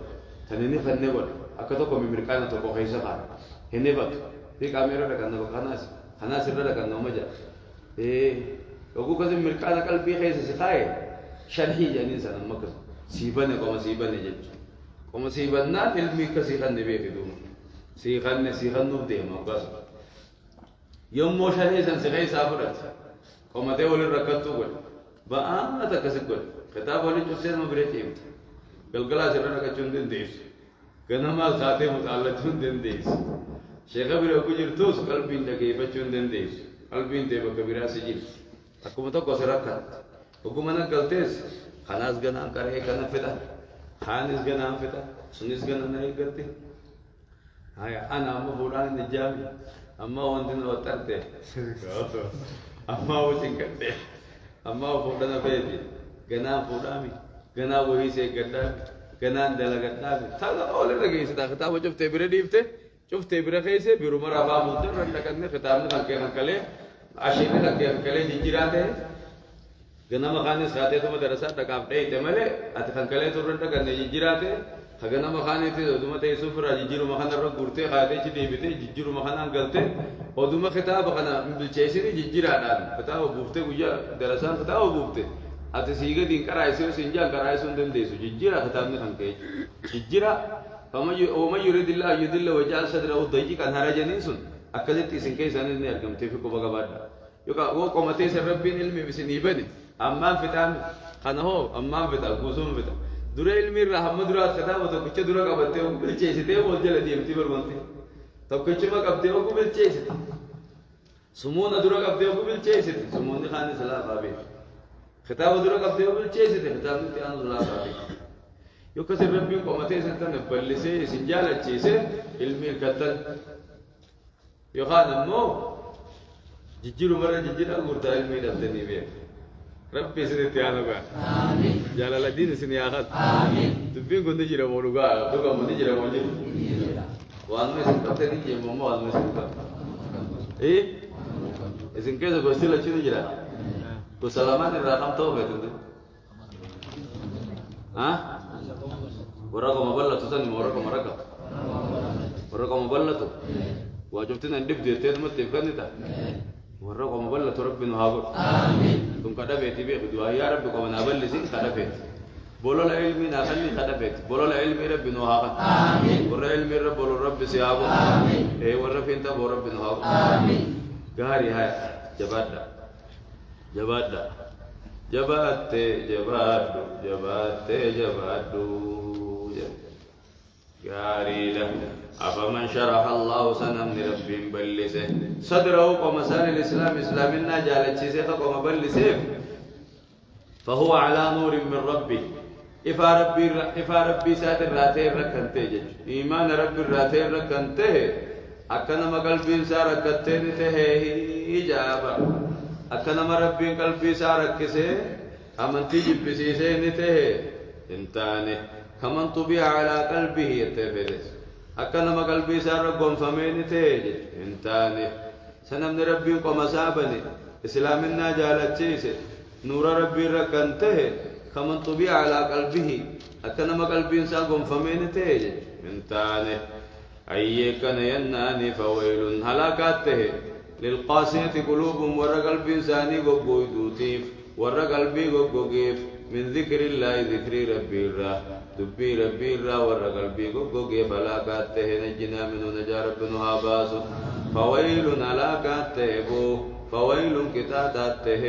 تنني فنه غد اكتو كومي مركانا تو كويسا خار هني بك في كاميرا ركنا خناس ركنا مجا وقو كذا مركانا قلبي خيس سخاي شرحي جانين سنة مكس سيبانه كما سيبانه جد كما سيبانه علمي كسيخان نبيه دوم سيخان نبده ما بس يوم مو شرحي سن سخاي سافرت كما تقول الركض تقول بقى تكسكول كتاب ولي جسد ما بريتيم قلقلا سرنا كچوندن ديس كنما خاطه متعلق چوندن ديس شيخ ابي ابو جرتوس قلبين دكي بچوندن ديس قلبين دي بكبيرا سجيل aku mau tahu koserakat hukumannya galtes khanas gana kare kana fita khanis gana fita sunis gana naik gati haya ana amma bulan nijami amma wandin watarte amma wucin kate amma budana bedi gana budami gana wahi se gadami gana dala gadami thala ole lagi sida khata wo jofte bire difte jofte bire khaise biru maraba mudar randa kanne khitamne kan kale عشان لك كلام جيرانه جنا مخانه ساته تو مدرسة تكامته تمله أتخان كلام تورن تكان جيرانه خجنا مخانه تي دوما تي سفرة جيرو مخانه رو غورته خاته چي ديبته جيرو مخانه غلطه ودوما خطاب خنا بالچيسري جيرانه خطاب بوفته ويا درسان خطاب بوفته أتسيجه دين كرايسو سنجا كرايسو دم ديسو جيرا خطاب نه خنكه جيرا فما يريد الله يدل وجعل صدره ضيق كان هرجانين سن أكذب تيسنكي سنة نرجم تفكوا بقبضة يوكا هو كومتي سربين علمي بسني بني أمام فتام خنا هو أمام فتام كوسوم فتام دور علمي رحمة دور كذا وتو كتير دور كبتة هو بيلچه سيته هو جل ديم تبر بنتي تو كتير ما كبتة هو بيلچه سيته سمون دور كبتة هو بيلچه سيته سمون دي خاني سلا بابي خطاب دور كبتة هو بيلچه سيته خطاب دي أنا سلا بابي يوكا سربين كومتي سنتنا نبلسه سنجال أشيسه علمي كتل يخان مو جيجيرو مرة جيجيرا غورتا علمي دبتني بيه ربي سنة تيانو كا آمين جلال الدين سنة آخر آمين تبين كنت جيرا مولوكا توكا من جيرا مولي وانو سنتبتني جيه ماما وانو سنتبتني إيه إذن كيسو كوستيلا چينو جيرا كسلامان الرقم تو بيتو ها ورقم مبلغ تسني ورقم مبلغ وجبتنا ندب ديرتين مت تفكرني تا ورا قوم بلّ تربنا هاغر آمين تم كذا بيتي بيه دعاء يا رب قوم نابل لسين كذا بيت بولو العلم ناخلي كذا بيت بولو العلم ربنا هاغر آمين ورا علم رب بولو رب سيابو آمين إيه ورا فين تا بولو ربنا هاغر آمين قاري هاي جبادو قاريلا أفمن شرح الله سنم رب بلسه صدره ومسال الإسلام إسلامنا جالت شيسة قم بلسه فهو على نور من ربي إفا ربي ساتر راتين ركنته إيمان ربي راتين ركنته أكنما قلبي سار ركنته إجابة أكنما ربي قلبي سار ركسه أمنتي جبسيسه نته انتانه كمن طبيع على قلبه يتفلس أكنما قلبي سار قنفمين تيج انتاني سنم ربي قمسابني إسلامنا جالت شيسي نور ربي ركنته كمن طبيع على قلبه أكنما قلبي سار قنفمين تيج انتاني أيكن يناني فويل هلاكاته للقاسية قلوبهم ورى قلبي إنساني قبو دوتيف ورى قلبي قبو قيف من ذكر الله ذكر ربي الراه دبي ربي الراه ورى قلبي قبو قيف هلاكاته نجنا منه نجا ربنا هاباسو فويل هلاكاته بو فويل كتاتاته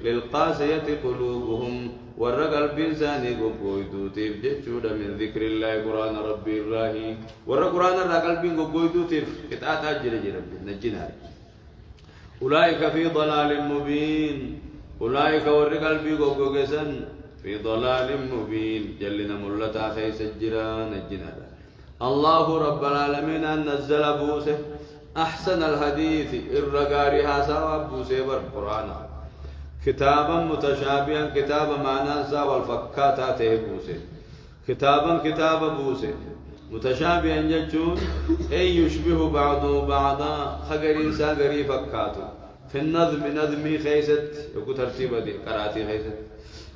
للقاسية قلوبهم ور قلبي ثاني قويدو تيف جتشودا من ذكر الله قرآن ربي الراهي ور قرآن را قلبي قويدو تيف كتات أجل ربي نجينا أولئك في ضلال مبين أولئك ور قلبي قويسن في ضلال مبين جلنا ملتا خيس الجيران نجينا الله رب العالمين أن نزل بوسه أحسن الحديث الرقارها سوا بوسه بالقرآن كتابا متشابها كتابا معنى سوا الفكاتات بوسه كتابا بوسه متشابها جتون أي يشبه بعضه بعضا خقرين ساقري فكاتو في النظم نظمي خيست يقول ترتيبه دي قراتي خيست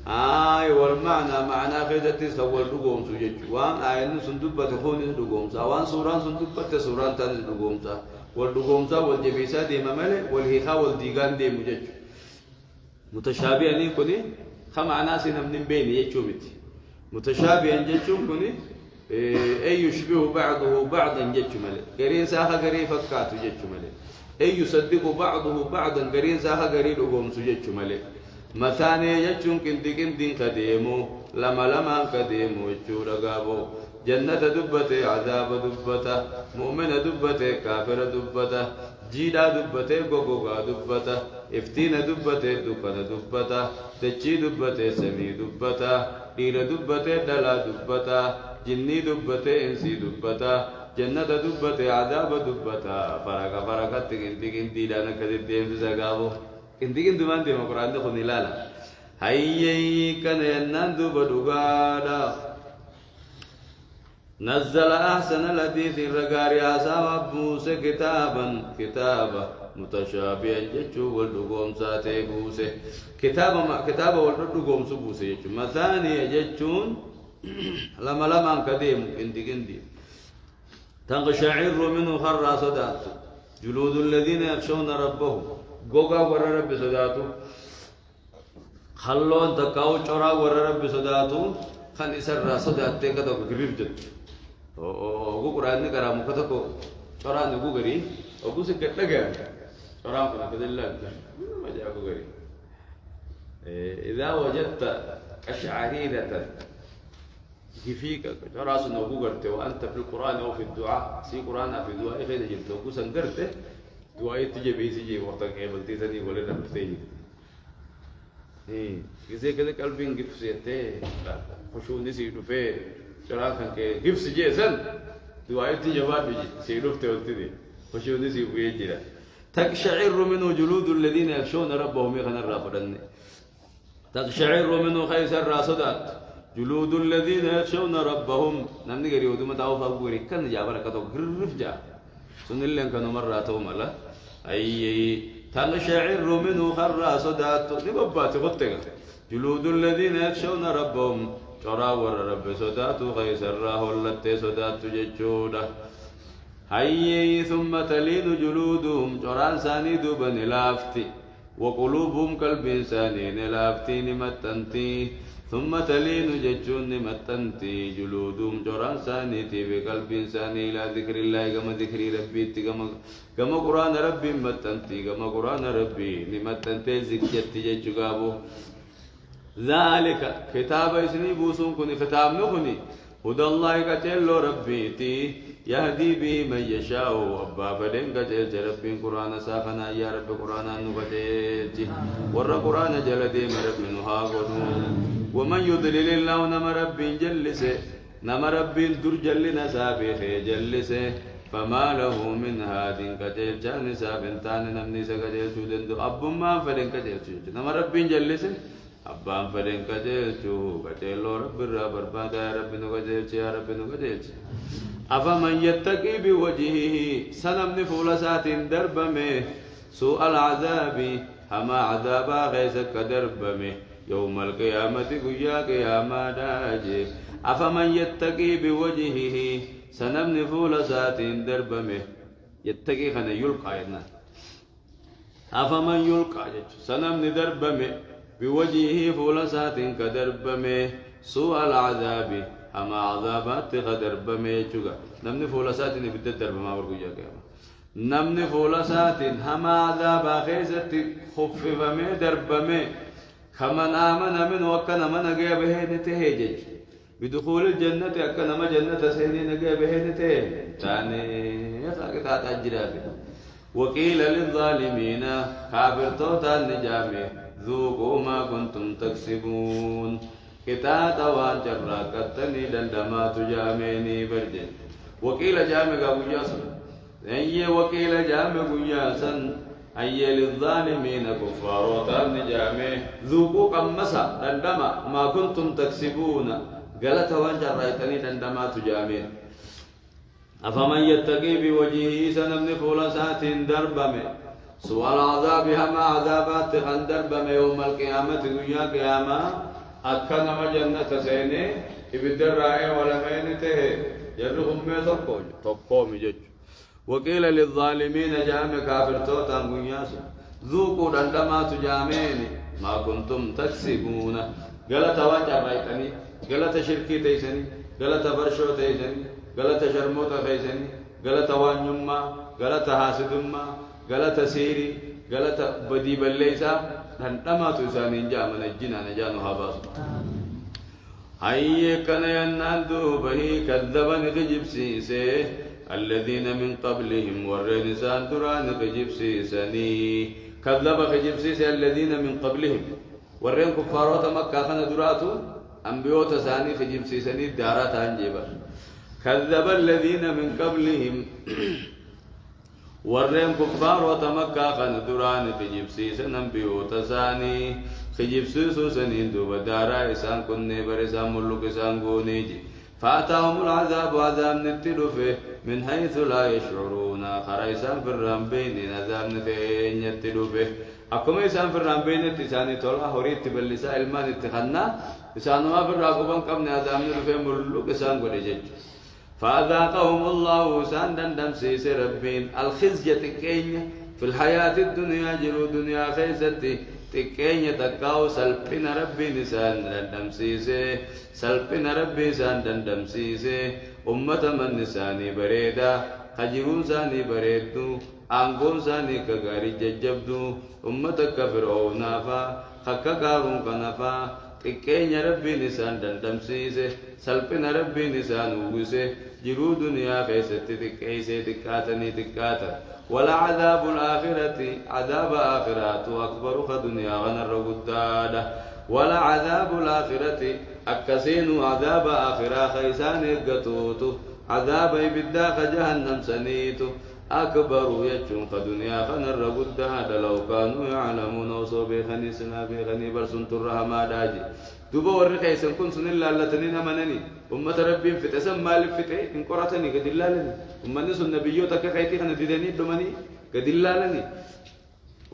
والمعنى معنى خيزت سوى اللقوم سجج وان آيان سندبت خون اللقوم وان سوران سندبت سوران تان اللقوم واللقوم والجبيسة دي مملة والهيخا والديغان دي مجج متشابه أني كوني خمع ناس من بين يجومت متشابه أن يجوم كوني أي يشبه بعضه بعضا يجمل قرين ساخا قرين فكاتو يجمل أي يصدق بعضه بعضا قرين ساخا قرين لقوم سجج مثاني يجون كندين كديمو لما كديمو يجور غابو جنة دبته عذاب دبته مؤمن دبته كافر دبته جيدا دبته غوغا دبته افتين دبته دكان دبته تچي دبته سمي دبته دير دبته دلا دبته جني دبته انسي دبته جنة دبته عذاب دبته فرقت كندين ديدانا كديم زغابو كندين دمان دي مقران ده خني لالا هاي كان ينندو بدوغادا نزل احسن الحديث الرغاري اسوا بوس كتابا متشابها جچو ولدغوم ساتي بوس كتابا ولدغوم سبوس جچو مثاني جچون لما كديم كندي تنقشعر منه خر صدات جلود الذين يخشون ربهم غوغا ور رب صداتو خلون تكاو چورا ور رب صداتو خن اسر صدات كدو غريبت او قران نقرا مكتكو چورا نغو غري او سي كتلغا چورا كدل ما جاكو غري اذا وجدت اشعريره كيفيك چورا سنغو غرته وانت في القران او في الدعاء سي قران في الدعاء خير جلتو كو سنغرته دعاء تجي بيسي وقتك قبلتي ثاني ولا نفسي كذا كذا قلبين قفسيته خشوع نسي دفه شران كان قفس جيسن دعاء تجي جواب سيدفته وتدي خشوع نسي ويجرا تقشعر منه جلود الذين يخشون ربهم يخن الرافدن تقشعر منه خيس الراسدات جلود الذين يخشون ربهم نمني غري ودما تاو فغوري كان جابر كتو غرف جا سنلن كانوا مراتهم الله أي تقشعر منه خر صدات لببات غتك جلود الذين يخشون ربهم شرا ور رب صدات غيس الراه التي صدات ججودا هي ثم تلين جلودهم شران ساني دوبن لافتي وقلوبهم كالبنسان لافتي نمتنتي ثم تلين ججون متنتي جلودهم جران سانيتي بقلب إنساني إلى ذكر الله كما ذكر ربي كما قرآن ربي متنتي كما قرآن ربي نمتنتي ذكرت ججوغابو ذلك كتاب اسني بوسون كوني ختام نكوني هدى الله كتلو ربي تي يهدي به من يشاء أبا فدين كتل ربي قرآن ساخنا يا رب قرآن نكتل ور قرآن جلدي مرب منها قنون ومن يضلل الله نما رب جلسه نما رب در جلنا سابخ جلسه فما له من هاد كتل جان سابنتان نمني سكتل سودن اب ما فدين كتل نما رب جلسه أبان فدين كتل كتل رب برباد رب نكتل يا رب نكتل أفمن يتقي بوجهه سلم نفولسات دربمه سوء العذاب هما عذابا غيثك دربمه يوم القيامة قيا قياما داجي أفمن يتقي بوجهه سنم نفولسات دربمه يتقي خنا يلقى يدنا أفمن يلقى سنم ندربمه بوجهه فولسات كدربمه سوء العذاب أما عذابات غدربمه جوجا نمني فولسات نبدأ دربما ورقيا قياما نمني فولسات هما عذاب خيزت خففمه دربمه كمن آمن من وكن من نجا بهن تهجج بدخول الجنة أكن ما جنة سهني نجا بهن ته تاني ساكت أجرا وقيل للظالمين كافر توتا النجامي ذوقوا ما كنتم تكسبون كتاتا وانجرا كتني دندما تجاميني برجن وقيل جامي قابو جاسم أي وقيل جامي قياسا أي للظالمين كفاروتا النجامي ذوقوا قمسا دندما ما كنتم تكسبون قالت وانجرا كتني دندما تجامين أفمن يتقي بوجهه سنبني فولا سات دربمه سوى العذاب هما عذابات خن دربمه يوم القيامة دنيا قيامة أكنا ما جنة سيني إبدر رائع ولا مينته يرهم ما تقوم جج وقيل للظالمين جام كافر توتا مياس ذوقوا دندما تجامين ما كنتم تكسبون قالت وانجر رايتني قالت شركي تيسني قالت برشو تيسني قالت شرموتا فيسني قالت وانيما قالت حاسدما قالت سيري قالت بدي بليسا دندما تساني جا من الجنة نجانو هاباس هاي كان ينادو به كذبن كجبسيسه الذين من قبلهم والرنسان دران كجبسيسني كذب كجبسيسه الذين من قبلهم والرن كفارات مكة خنا دراتو أنبيوت ثاني كجبسيسني دارات انجبا كذب الذين من قبلهم ورهم كفار وتمكا خن دران كجبسيس نبيو تساني كجبسيس سنين دوب دارا إسان كني برسان ملوك إسان غونيجي فأتاهم العذاب عذاب نتلوفه من حيث لا يشعرون خريسان في الرمبين عذاب نتين يتلوفه أكما إسان في الرمبين تساني طلع هوريت باللساء المان اتخنا إسان ما في الرقبان قبل عذاب نتلوفه ملوك إسان غونيجي فأذاقهم الله ساندا دمسيس ربين الخزي تكين في الحياة الدنيا جلو دنيا خيستي تكين تكاو سلبين ربي نسان دمسيس سلبين ربي ساندا دمسيس أمة من نساني بريدا خجرون ساني بريدو أنقون ساني كغاري ججبدو أمة كفرعون نافا خكاكارون كنافا تكين ربي نسان دمسيس سلبين ربي نسان وغسه جرو دنيا خيست تكيسي تكاتني تكاتا ولا عذاب الآخرة عذاب آخرات أكبر خدنيا غنر قدادا ولا عذاب الآخرة أكسين عذاب آخرة خيسان قطوتو عذاب إبدا جهنم سنيتو أكبر يجون خدنيا غنر قدادا لو كانوا يعلمون وصوبي خني سنابي خني برسن ترهما داجي دوبا ورّي خيسن كن سن الله لتنين أمانني أمة ربي في تسمى مالك في تي إن قرأتني قد الله لني أمني سن نبيو تك خيتي خن تدني دمني قد الله لني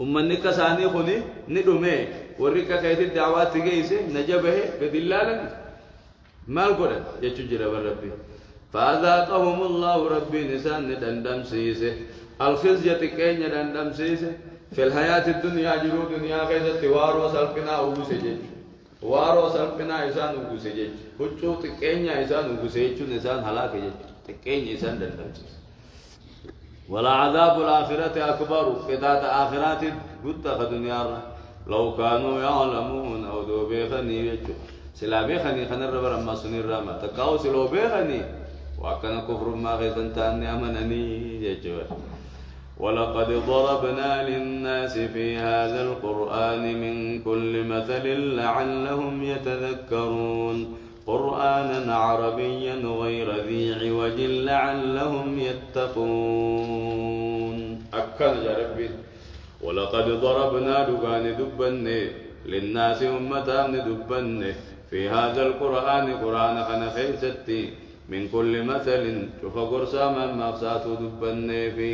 أمني كساني خني ندمه ورّي كخيتي دعوات تجيسه نجبه قد الله لني مال قرن يجوجر ربي فأذاقهم الله ربي نسان ندم سيسه الخزي تكين ندم سيسه في الحياة الدنيا جرو دنيا خيزة توار وسلكنا وسجج وارو سلكنا إنسان وسجج بچو تكينيا إنسان وسجج إنسان هلاك جج تكينيا إنسان دندم ولا عذاب الآخرة أكبر كتات آخرات قد دنيا لو كانوا يعلمون أو دو بيخني يجو سلا بيخني خنر برما سنير رما تكاو سلو بيخني وكان كفر ما غيثن تاني أمنني يجو ولقد ضربنا للناس في هذا القرآن من كل مثل لعلهم يتذكرون قرآنا عربيا غير ذي عوج لعلهم يتقون أكد يا ربي ولقد ضربنا دبان دبن للناس أمتان دبن في هذا القرآن قرآن خنخيستي من كل مثل شوف قرصا من مقصات دبن في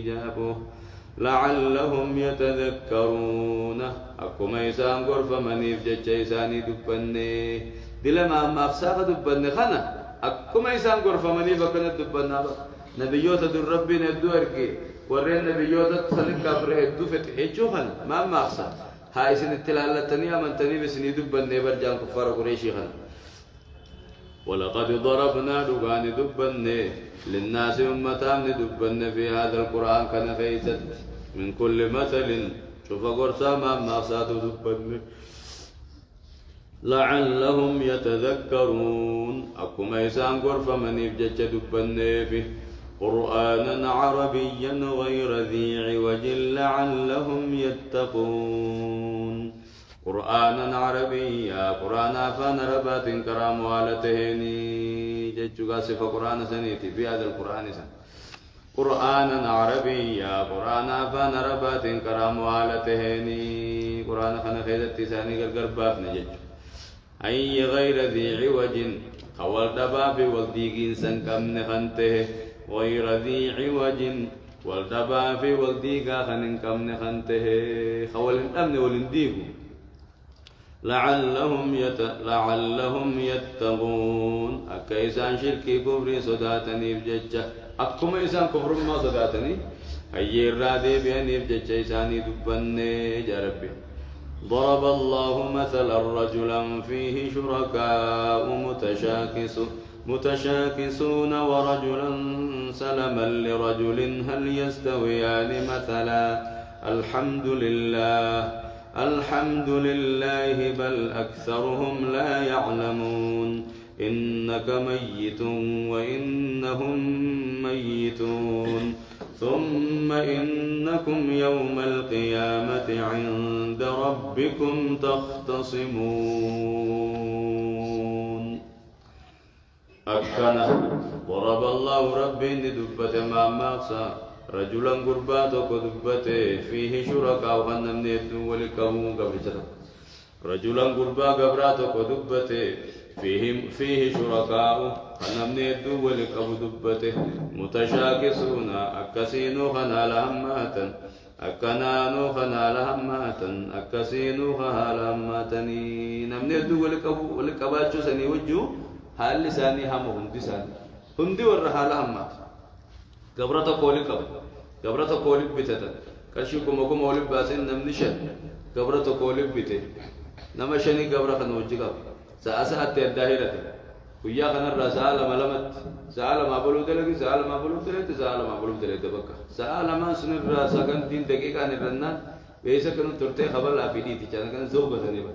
جابه لعلهم يتذكرون أكما إسان قرف من يفجج إساني دبن دلما مقصات دبن خنا أكما إسان قرف من يفكنا دبن نبيوت در ربي ندو أركي ورين نبيوت تسلك كبره الدو فتحيشو خنا ما مقصات هاي سن التلالتني أمنتني بسني دبن برجان كفار قريشي خنا ولقد ضربنا دغان دبن للناس أمتان دبن في هذا القرآن كان فيست من كل مثل شوف قرصا ما صادوا دبن لعلهم يتذكرون أكما يسان غرفة من يبجج دبن فيه قرآنا عربيا غير ذي عوج لعلهم يتقون قرآنا عربيا قرآن أفان ربات كرام والتهني ججوغا صفة قرآن سنيتي في هذا القرآن سن قرآنا عربيا قرآن أفان ربات كرام والتهني قرآن خنا خيدت تساني قرباف نجج أي غير ذي عوج خوال دباب والديقين سن كم نخنته غير ذي عوج والدباب والديقا خنن كم نخنته خوال الأمن والنديقو لعلهم يتقون أكيسان شركي كفري صداتني بججة أكما إسان كفر ما صداتني أي الرادي بأني بججة إساني دبني جربي ضرب الله مثلا رجلا فيه شركاء متشاكسون ورجلا سلما لرجل هل يستويان مثلا الحمد لله بل أكثرهم لا يعلمون إنك ميت وإنهم ميتون ثم إنكم يوم القيامة عند ربكم تختصمون أكنا ضرب الله ربي ندبت ما مقصى رجلا قرباتك دبته فيه شركاء وخنم نيدو ولكم قبرتك رجلا قربا قبراتك دبته فيه شركاء خنم نيدو ولكم دبته متشاكسون أكسينو خنال هماتا أكنانو خنال هماتا أكسينو خنال هماتني نم نيدو ولكباتشو سني وجو حال لساني هم هندي ورحال همات قبرة قولي قبرة قولي بيتة كشيكم وكم أولي باسين نمنشن قبرة قولي بيتة نمشني قبرة خنوجي قب سأسحت الداهرة ويا خن الرسالة ملمت سأل ما بلو دلك سأل ما بلو دلك بكا سأل ما سن الرسالة كان دين دقيقة نرنا بيسا كانوا ترتي خبر لا في ديتي كان كان زوجة نيبا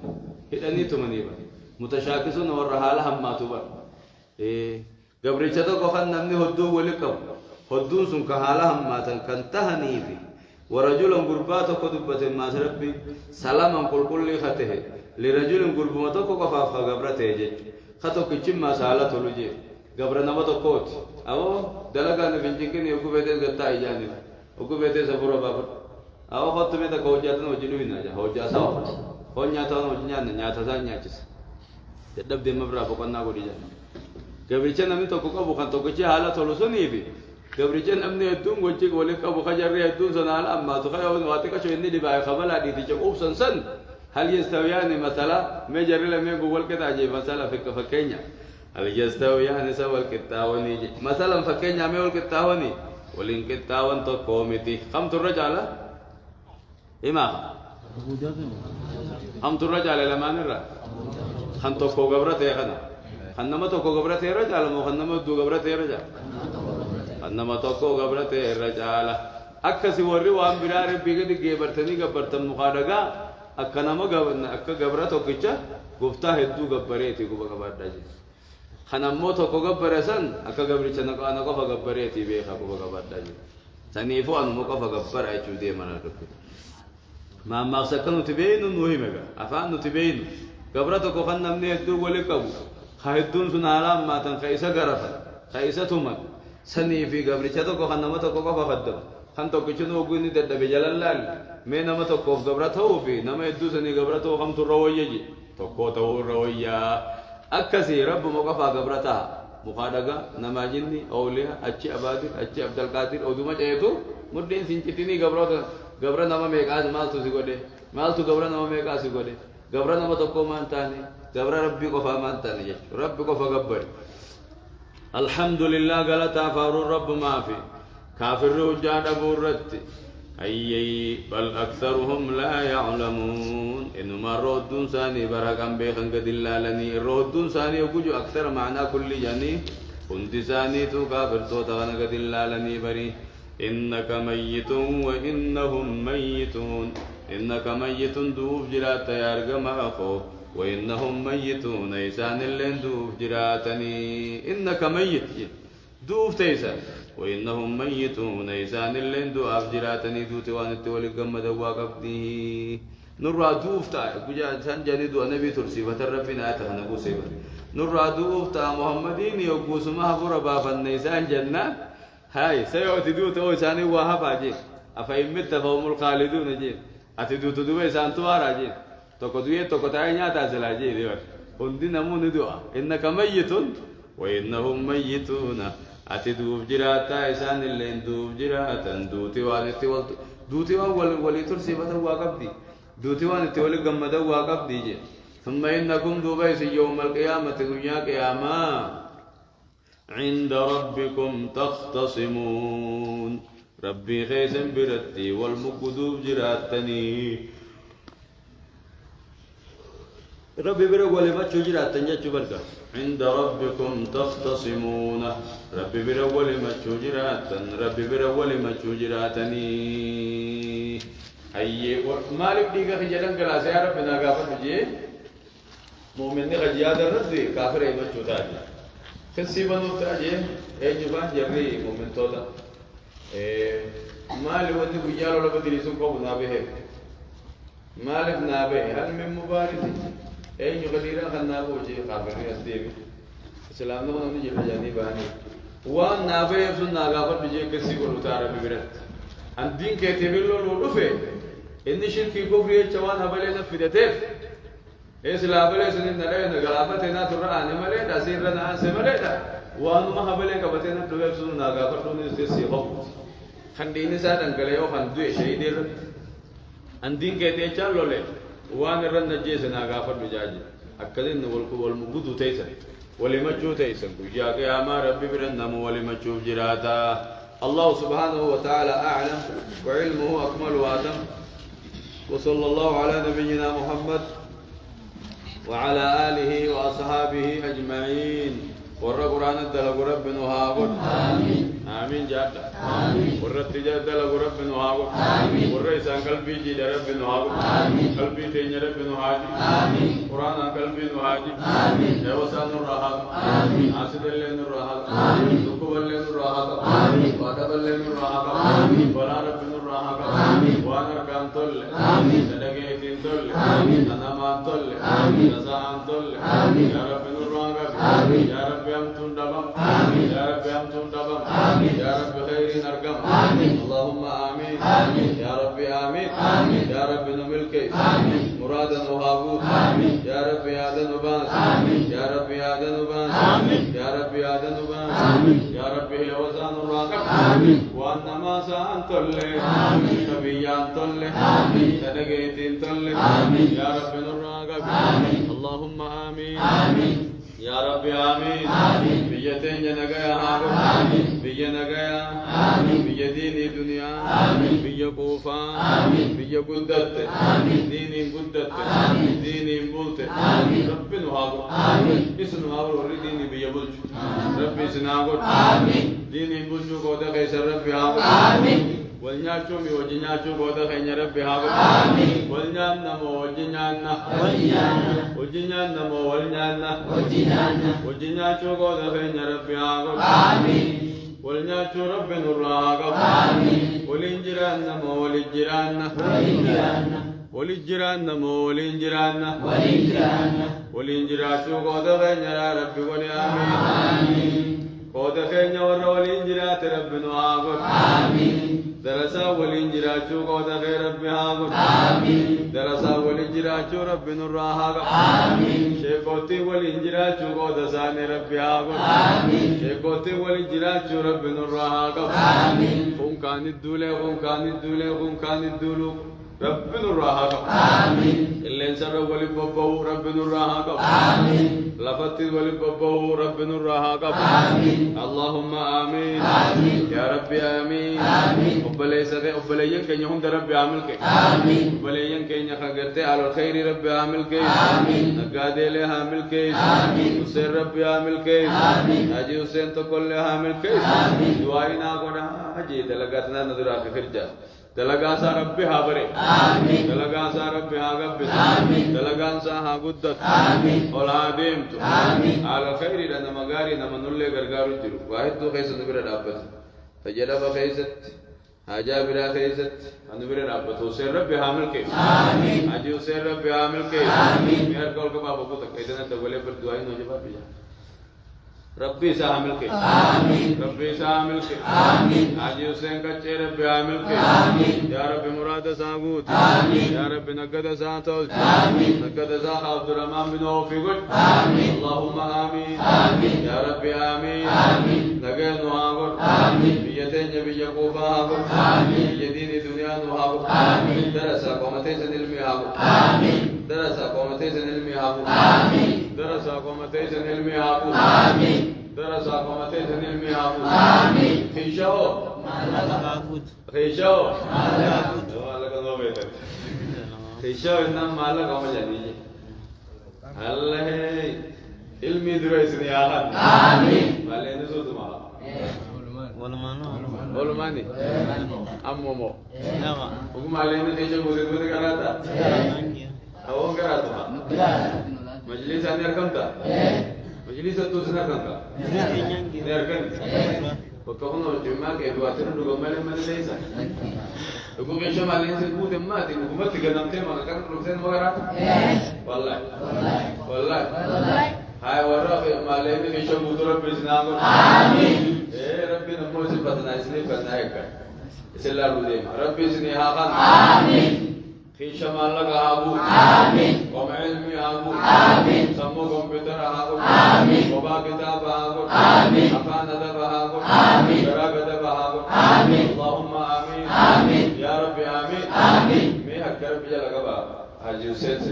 هدني تمنيبا متشاكسون ورحالة هم ما توبا قبرة شتى كفن نمني هدو ولكم هدون سن كهالة هماتن كان تهني في ورجلا غربات كدبت ما ربي سلاما كل خته لرجل غربمت كفاف غبرته جج خطو كچم ما سالت لوجي غبر نمت كوت او دلغان بنجكن يوكو بيت غتا ايجاني اوكو بيت سفرو بابر او خط مت كوجاتن وجلو يناجا هوجا ساو هونيا تاون وجنيا نيا تزانيا چس ددب دم برا بكنا غودي جان غبرچن نمت كوكو بوكان تو كچي حالت لوسني بي قبرجن أمني الدون وجهك ولك أبو خجر الدون سنال أما تخيل واتك شو إني دبائع خبر هذه تجيب أوبسن سن هل يستويان مثلا ما جري لم يقول كذا جي مثلا فكينيا هل يستويان سوى الكتاوني مثلا فكينيا ما يقول كتاوني ولين كتاون تو كوميتي خم ترجع إما خم ترجع لما نرى خم تو كوغبرة تيخنا خنما تو كوغبرة تيرجع لما خنما دو غبرة تيرجع أنما توكو قبرت الرجال أكسي وري وام برار بيجد جبرتني قبرت المخارجة أكنما قبرت وكيتشا قفتا هدو قبرتي قبا قبرداجي خنمو توكو قبرسن أك قبرتش أنا قفا قبرتي بيخا قبا قبرداجي سنيفو أن مقفا قبر أيشو دي منا ربي ما سكنوا تبينوا نوهمك أفان تبينوا قبرتك خنمني هدو ولكبو خايدون سنالام ما تنخيسا قرفا خيسا تمك سني في قبر شتوك خنما توكو فقدم خن توكو شنو غني دد بجلال مي نما توكو قبرته في نما يدو سني قبرته خم ترويجي توكو تو رويا اكسي رب موقفا قبرتها مخادغا نما جني اولياء اتشي ابادر اتشي عبد القادر او دوما جيتو مدين سنتيني قبر نما ميقاز مالتو سيغودي مالتو قبر نما ميقاز سيغودي قبر نما توكو مانتاني قبر ربي كفا مانتاني ربي كفا قبر الحمد لله قالت فارو الرب ما في كافر رجال ابو الرت اي بل اكثرهم لا يعلمون انما رودون ثاني بركم بخن قد لالني رودون ثاني وجو اكثر معنى كل جاني كنت ثاني تو كافر تو تغن قد لالني بري انك ميت وانهم ميتون إنك ميت دوف جرات يا أرقم أخو وإنهم ميتون إيسان اللين دوف جراتني إنك ميت دوف تيسا وإنهم ميتون إيسان اللين دوف جراتني دوتي وانتي ولقم دواق أبدي نرى دوف تا كجا سان جديد ونبي ترسي فتربنا أتخنبو سيبا نرى دوف تا محمدين يقوس ما هبور بابا النيسان جنة هاي سيوتي دوت أو ساني وهبا جي أفهم مت فهم الخالدون جي أتدو تدوي سانتوارا جي تقدوي تقطعينيا تازلا جي ديوار هندي نمون دوا إنك ميت وإنهم ميتون أتدو جراتا إسان اللي دوف جراتا دوتي وانتي دوتي وان ولي ترسي فتواقف دي دوتي وانتي ولي قمد واقف دي جي ثم إنكم دوبيس يوم القيامة دنيا قياما عند ربكم تختصمون ربي خيسن برتي والمقدوب جراتني ربي برا ولي ما تجراتني جبرك عند ربكم تختصمون ربي برا ولي ما تجراتن ربي برا ولي ما تجراتني أي مالك ديك خجلن كلا سيارة بنا كافر بجي مؤمن خجياد الرد كافر أي ما تجراتني كسي بنو تاجي أي جبان جري مؤمن تودا مال ودي بيجار ولا بدري سوق نابه مالك نابه هل من مبارك أي نقديرا خلنا بوجي خابر يسديبي السلام عليكم نجيب جاني باني وان نابه يفسد ناقافر بيجي كسي كلو تارا بيبرت الدين كتبلو لولوفه إن شركي كفري جوان هبلنا فدتف إسلام بلي سنين نرى نقافتنا ترى أنا مليت أسيرنا أسمليت وان ما هبلنا كبتنا تلو يفسد ناقافر توني سيسي خب خنديني سادن كليو خندوي شيء دير أندين كده چالوله وان رن نجيس ناقافر بجاجي أكدين والمجود تيسن ولما جو تيسن يا قيامة ربي برنم ولما جو جراتا الله سبحانه وتعالى أعلم وعلمه أكمل وأتم وصلى الله على نبينا محمد وعلى آله وأصحابه أجمعين ورّا قرآن الدلق رب نهاقل آمين آمين جادا آمين ورّا التجاد دلق رب نهاقل آمين ورّا إسان قلبي جيد رب نهاقل آمين قلبي تين رب نهاجي آمين قرآن قلبي نهاجي آمين يوسان الرحاق آمين عاسد اللين الرحاق آمين نقوب اللين الرحاق آمين وادب اللين الرحاق آمين ولا رب الرحاق آمين وانا كان طل آمين تدقيتين طل آمين أنامان طل آمين نساء طل آمين يا رب الرحاق آمين يا رب أمتون دبم آمين يا رب أمتون دبم آمين يا رب خير نرقم آمين اللهم آمين آمين يا رب آمين آمين يا رب نملك آمين مرادا وهابوت آمين يا رب يا ذنبان آمين يا رب يا ذنبان آمين يا رب يا ذنبان آمين يا رب هي وزان الراقب آمين وأنما سان طلع آمين نبيان طلع آمين تدقيتين طلع آمين يا رب الراقب آمين اللهم آمين آمين يا رب آمين آمين بيتين جنگايا هاگو آمين بيا نگايا آمين بيا ديني دنيا آمين بيا قوفا آمين بيا قدت آمين ديني قدت آمين ديني بولت آمين رب نهاگو آمين اسن هاگو وري ديني بيا بولج رب سناگو آمين ديني بولجو قودا قيسر رب هاگو آمين والنياتو مي وجنياتو قودا خيني رب هاگو آمين والنيان نمو وجنيان وجنيان نمو والنيان وجنياتو قودا خيني رب هاگو آمين والنياتو رب نراغو آمين والانجران نمو والانجران نمو والانجراتو قودا خيني رب قولي آمين قودا خيني ورا والانجرات رب نراغو آمين درسا والانجراتو قودا خير رب هاگو آمين درسا والانجراتو رب نراغو آمين شيخوتي والانجراتو قودا ساني رب هاگو آمين شيخوتي والانجراتو رب نراغو آمين قوم كان الدولة رب نراغو آمين اللي انسر ولي ببو رب نراغو آمين لفتي ولي ببو رب نراغو آمين اللهم آمين يا ربي آمين أبليين كي يهم ربي عملك آمين أبليين كي يخغرتي على الخير ربي عملك آمين نقادي لها عملك آمين حسين ربي عملك آمين أجي حسين تقول لها عملك آمين دعائنا قد أجي تلقاتنا نظرات خرجة دلقان سا ربي ها بري دلقان سا ربي ها قبس دلقان سا ها قدت ولا ديمت على خير لنا مغاري نما نولي غرغارو جرو واحد تو خيس نبرا دابت تجلب خيست حاجة برا خيست نبرا دابت وسير ربي حامل كيس حاجي وسير ربي حامل كيس مير كول کا بابا کو تک ادنا تولے پر دعائیں نو جواب دیا ربي سامل کے ربي سامل کے حاجی حسین کا چہرے پہ عامل کے یا رب مراد ساغوت یا رب نقد ساتول نقد سا عبد الرحمن بن عوف قل اللهم آمين یا رب آمين نگے نوآور بیتیں نبی یقوفا آور بیدین دنیا نوآور درسا قومتے سے علمی آور درسا قومتے سے علمی آور درسا قومتے سے علمی آور درس قومتي سنين ميابو خيشو خيشو مالك نو بيت خيشو إنما مالك أم جاني الله علمي دروي سنياها مالين نسوت ما ولماني أممو وكم مالين خيشو بوسيت بوسيت كراتا أو كراتا مجلس أني أركمتا مجلس التوزنا كذا نركن وكهنا الجماعة كدواتنا نقومنا من ليس نقوم يشوف على الإنسان بود ما تين نقوم تقدم تين ما كان نقصين وغيره والله هاي ورا في مالين يشوف بدر بيزنام آمين ربي نموذج بدنا إسني بدنا هيك إسلا رودي ربي إسني هاكان آمين خيش مالك آبو آمين قم علمي آبو آمين سمو كمبيوتر آبو آمين وبا كتاب آبو آمين أفان أدب آبو آمين شراب أدب آبو آمين اللهم آمين يا رب آمين मैं हक्कर पिया लगा बा हाजी हुसैन से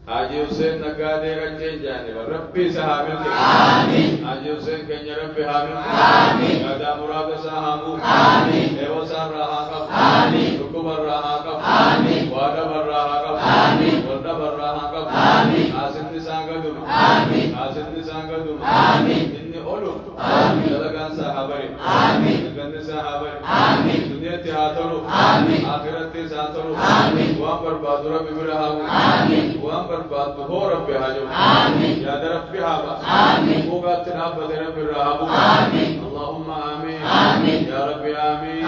हाजी हुसैन नगा देगा चेंज जाने वाला रब्बी से हामिल के आमीन हाजी हुसैन के रब्बी हामिल के आमीन दादा मुराद से हामू आमीन एवं सार रहा का आमीन रुकुबर रहा का आमीन वादा बर रहा का आमीन वरदा बर रहा का आमीन आसिफ निसांगा दुम आमीन आसिफ निसांगा दुम आमीन इन्ने ओलू आमीन दलगान साहबरे आमीन दलगान साहबरे आमीन दुनिया त्यातरो आमीन आखिरत के साथरो आमीन वहाँ पर बादुरा बिबरहा आमीन वहाँ पर बात हो रब हाजो आमीन या रब हाबा आमीन होगा तेरा बदर बिरहाबु आमीन अल्लाहुम्मा आमीन या रब आमीन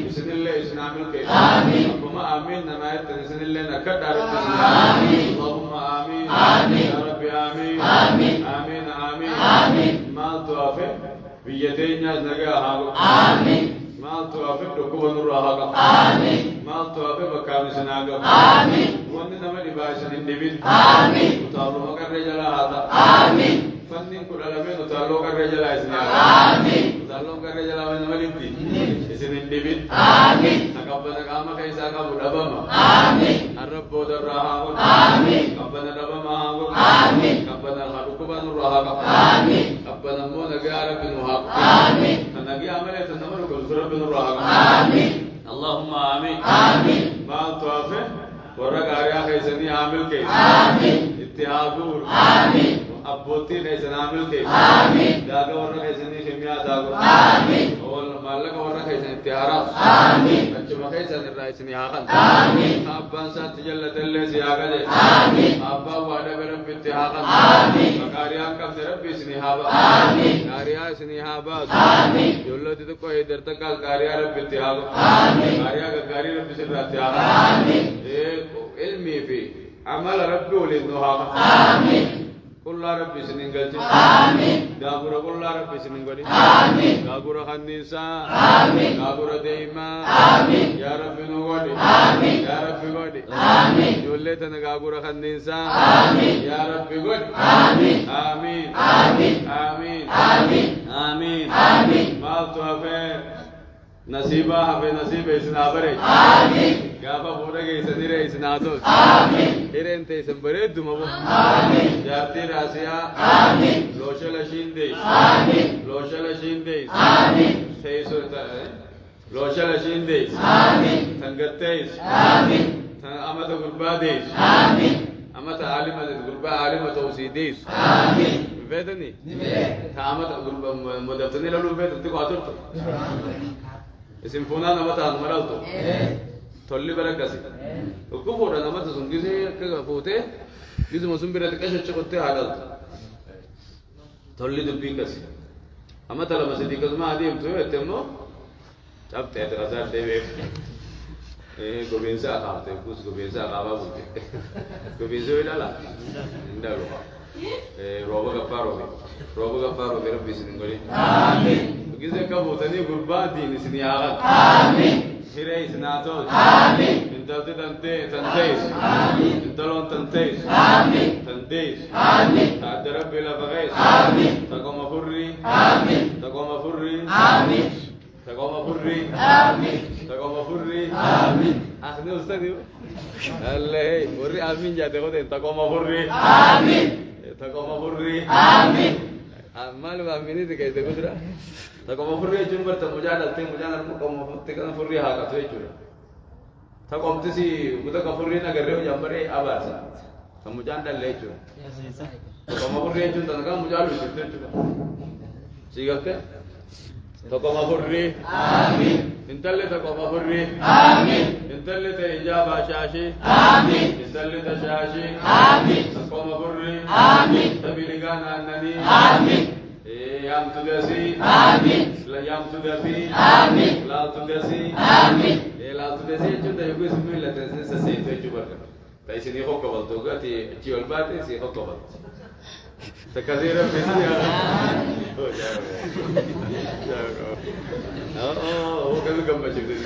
बिस्मिल्लाह इस्लामिल के आमीन अल्लाहुम्मा आमीन नमायत बिस्मिल्लाह नकद आमीन अल्लाहुम्मा आमीन या रब आमीन माल तुआफे बियदेना नगा हाबु आमीन माल तुआफे रुकुब नूरहा आमीन माल तुआफे बकाम सनागा आमीन वन नमः लिबासन इंडिविड आमीन उतारो मगर रजला हाता आमीन फन्निन कुल अलमे उतारो कर रजला इसने आमीन उतारो कर रजला में नमः लिबी इसे इंडिविड आमीन नकबना काम कैसा का बुडबम आमीन रब बोदर रहा आमीन कबना रबमा आमीन कबना रुकुबन रहा आमीन कबना मो नगार बिन वहाब आमीन नगी अमले तनमर कुल रब रहा आमीन اللهم آمين ما توافق ورق آريا خيسني عامل كي اتحادور أبوتي خيسن عامل كي داغا ورق خيسني خميا داغو أول مالك ورق خيسن اتحارات أجمع خيسن الرئيسني آخان أبان سات جلت اللي سياغا جي أبا وادا برم اتحاقا مكاريا كم درب سني هابا كاريا سني هابا يولو تتكو هيدر تكال كاريا رب اتحاقا كاريا كاري رب سنر اتحاقا علمي في عمل ربي ولدنوها كل ربي سننجلتي دابورا كل ربي سننجلتي دابورا خنيسا دابورا ديما يا ربي نغودي يا ربي غودي جولتنا دابورا خنيسا يا ربي غودي آمين ما توافق نصيبا حفظ نصيب إسنابري غافا بورا كي سنيرة إسنادو إيرين تي سنبري دمبو جارتي راسيا لوشل شينديش لوشل شينديش سيسو لوشل شينديش سنغتيش أمة غرباديش أمة عالمة غربا عالمة توسيديش فيدني أمة غربا مدفتني لولو فيد تقو أترتو اسم فنان متى مرلتو تولي بركاسي وكفور أنا متى سنجزي كفوته جزء مسلم بريتك إيش تشكوته هذا تولي دبي كاسي أما تلا مسجد كذا ما أديم توه تمنو अब तेरे हजार देवे गोविंदा खाते कुछ गोविंदा खावा बोलते गोविंदा भी डाला इंडालो रोबा का फारो मेरा बिस्मिल्लाह करी आमीन किसे कब होता नहीं गुरबान दिन इसने आगा आमीन फिर इसना तो आमीन इंतलते तंतेस आमीन इंतलों तंतेस आमीन तंतेस आमीन तादरब बिला बगैस आमीन तको मफुर्री आमीन तको मफुर्री आमीन تقوم فري آمين تقوم فري آمين أخذنا أستاذ الله فري آمين جاته كده تقوم فري آمين تقوم فري آمين مالو آمين itu kayak itu kudra تقوم فري cuma bertemu mujana تقوم تقوم فري haka tuh cuma تقوم تسي kita kafuri nagarnya jambare abar sa kamu jangan leh cuma تقوم فري cuma tanah mujalu itu cuma siapa تقوم فري آمين انت اللي تقوم فري آمين انت اللي تجاب شاشي آمين انت اللي تشاشي آمين تقوم فري آمين تبيلغان أنني آمين يام تدسي آمين لا يام تدفي آمين لا تدسي آمين لا تدسي جدا يقول اسم الله تنسى سيد جبر تايسني هو قبل توقع تي تيول باتي سي هو قبل تكاثيرا بيسي هو هو كذا كم بشيء بيسي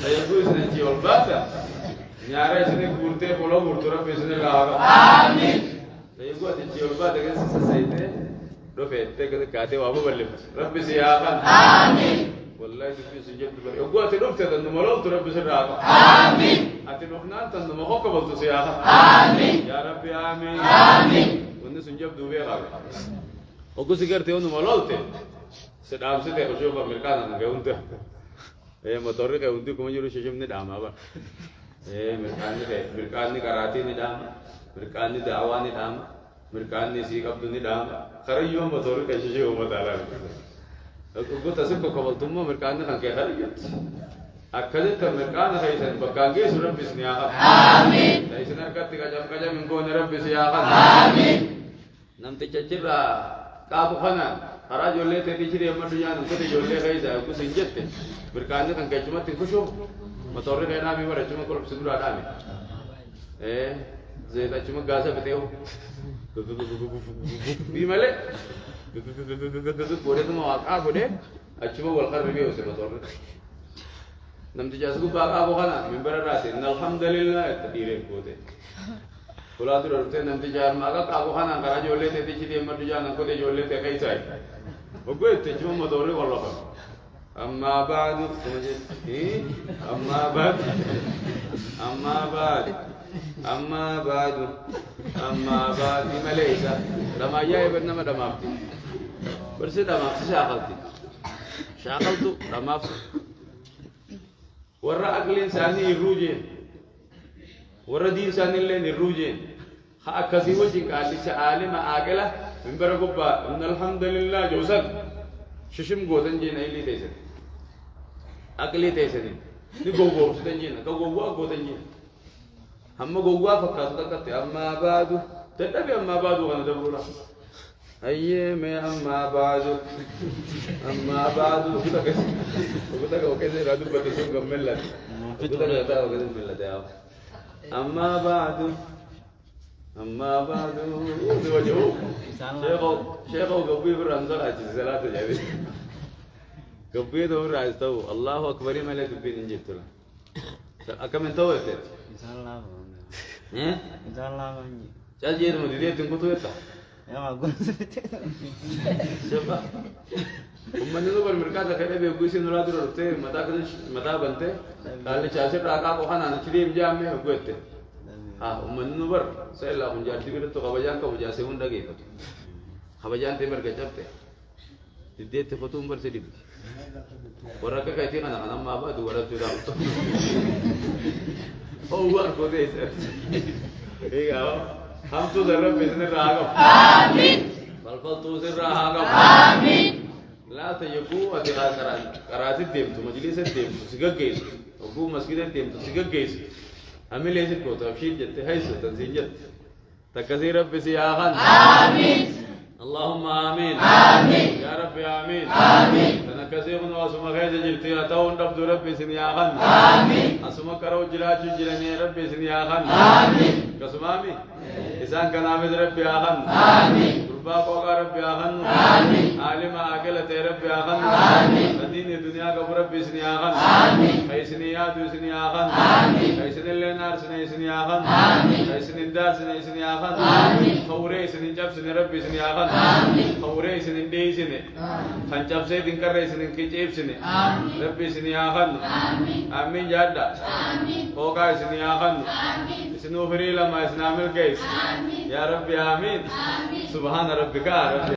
أيقول سنة تيول باتا نيارا سنة كورته فلو كورتورا بيسي نلاقا آمين أيقول تيول باتا كذا سيده رفعت كذا كاتي وابو بلّي ربي سياقا آمين والله تبي سجد بقى يقول تنوف تدن ملول تربي سراقا آمين أتنوفنا تدن مخوك بلتو سياقا آمين يا ربي آمين آمين وني سنجب دوبي قاقا وقو سيكرتي ونو ملول تي سدام سيدي خشوفا مركانا نغيونتا motornya kayak untuk kamu juru sejem ni dama apa? Mereka ni karate ni dama, mereka ni dakwah ni dama, mereka ni sikap tu ni dama. Karena juga motornya kayak sejem umat Allah. Aku tasik kau kawal tumma mereka ni kan kayak hari gitu. Akhirnya tu mereka ni kayak sen bakangge surah bisniah. Amin. Dari sana kat kajam minggu ni rab bisniah. Amin. Nanti cacira kabu khana. Hara jolle te diciri amma dunya nan kete jolle kai sa ku sinjette berkane kan kai cuma tin kusho motorre kai nabi bara cuma korp sidur ada mi zeta cuma gasa beteu bi male kore to ma ka bode acuma wal kharbi be ose motorre namti jasgu ba ka bo kana minbara rate alhamdulillah tadire kote Pulau tu dorte nanti jangan maga kagu kana kara jolle te diciri amma dunya nan kote jolle te kai sai وقلت تجمع مدوري والله أما بعد أما بعد مليسا لما جاي برنامج دماغتي برسي دماغتي شاقلتو دماغتي ورا أكل إنساني يروجين ورا دين إنساني اللي يروجين ها كسي وجهك على عالم عاقلة من بركوبا إن الحمد لله جوزك ششم غودن جين أيلي تيسن أكلي تيسن نجوجو سدن جين كجوجو غودن جين هم جوجو فكرت كتة أما بعد تدري أما بعد وانا دبورا أيه ما أما بعد وكذا وكذا رادو بتسون كمل لا وكذا كمل لا أما بعد وجهه شيخه قبي برانزل أجل زلات جاي قبي ده رايز تو الله أكبر ما له قبي نجيب تلا أكمل تو إيه إن شاء الله بني شايف جيد مديري تنقول تو إيه يا ما أقول شوفا ومن يدو بالمركز كده بيقولي نورا درو رفته متى بنته قال شاشة راكا كوهانا نشري مجامع هقولته ومن نور سألا منجاتي كده تو خبجان كوجاسي هوندا كيف خبجان تمر كجابته تديت فتوم برسيدي ورا كايتي أنا ما بعد ورا تدام هو ورا كده إيه हम तो जरा बिजनेस रहा आमीन बलफल तो से रहा आमीन لا تيجو أتقال قرات الدم مجلس الدم سجقيس أبو مسجد الدم سجقيس أمي ليش تقول تبشير جت هاي ستنزل جت تكسير رب سياقا آمين اللهم آمين آمين يا رب آمين آمين تنكسير واسم خير جلتي أتون رب رب سياقا آمين أسمع كرو جلات جلني رب سياقا آمين كسمامي إنسان كنامد رب آخن آمين ربا قوغا رب آخن آمين عالم آكلة رب آخن آمين الدين الدنيا قبر رب سني آخن آمين خيسني يادو سني آخن آمين خيسني اللينار سني سني آخن آمين خيسني الدار سني سني آخن آمين خوري سني جب سني رب سني آخن آمين خوري سني دي سني خنجب سيدين كري سني كيجيب سني رب سني آخن آمين آمين جادا آمين قوغا سني آخن آمين سنو فريلا ما سنامل كيس يا رب آمين سبحان ربك رب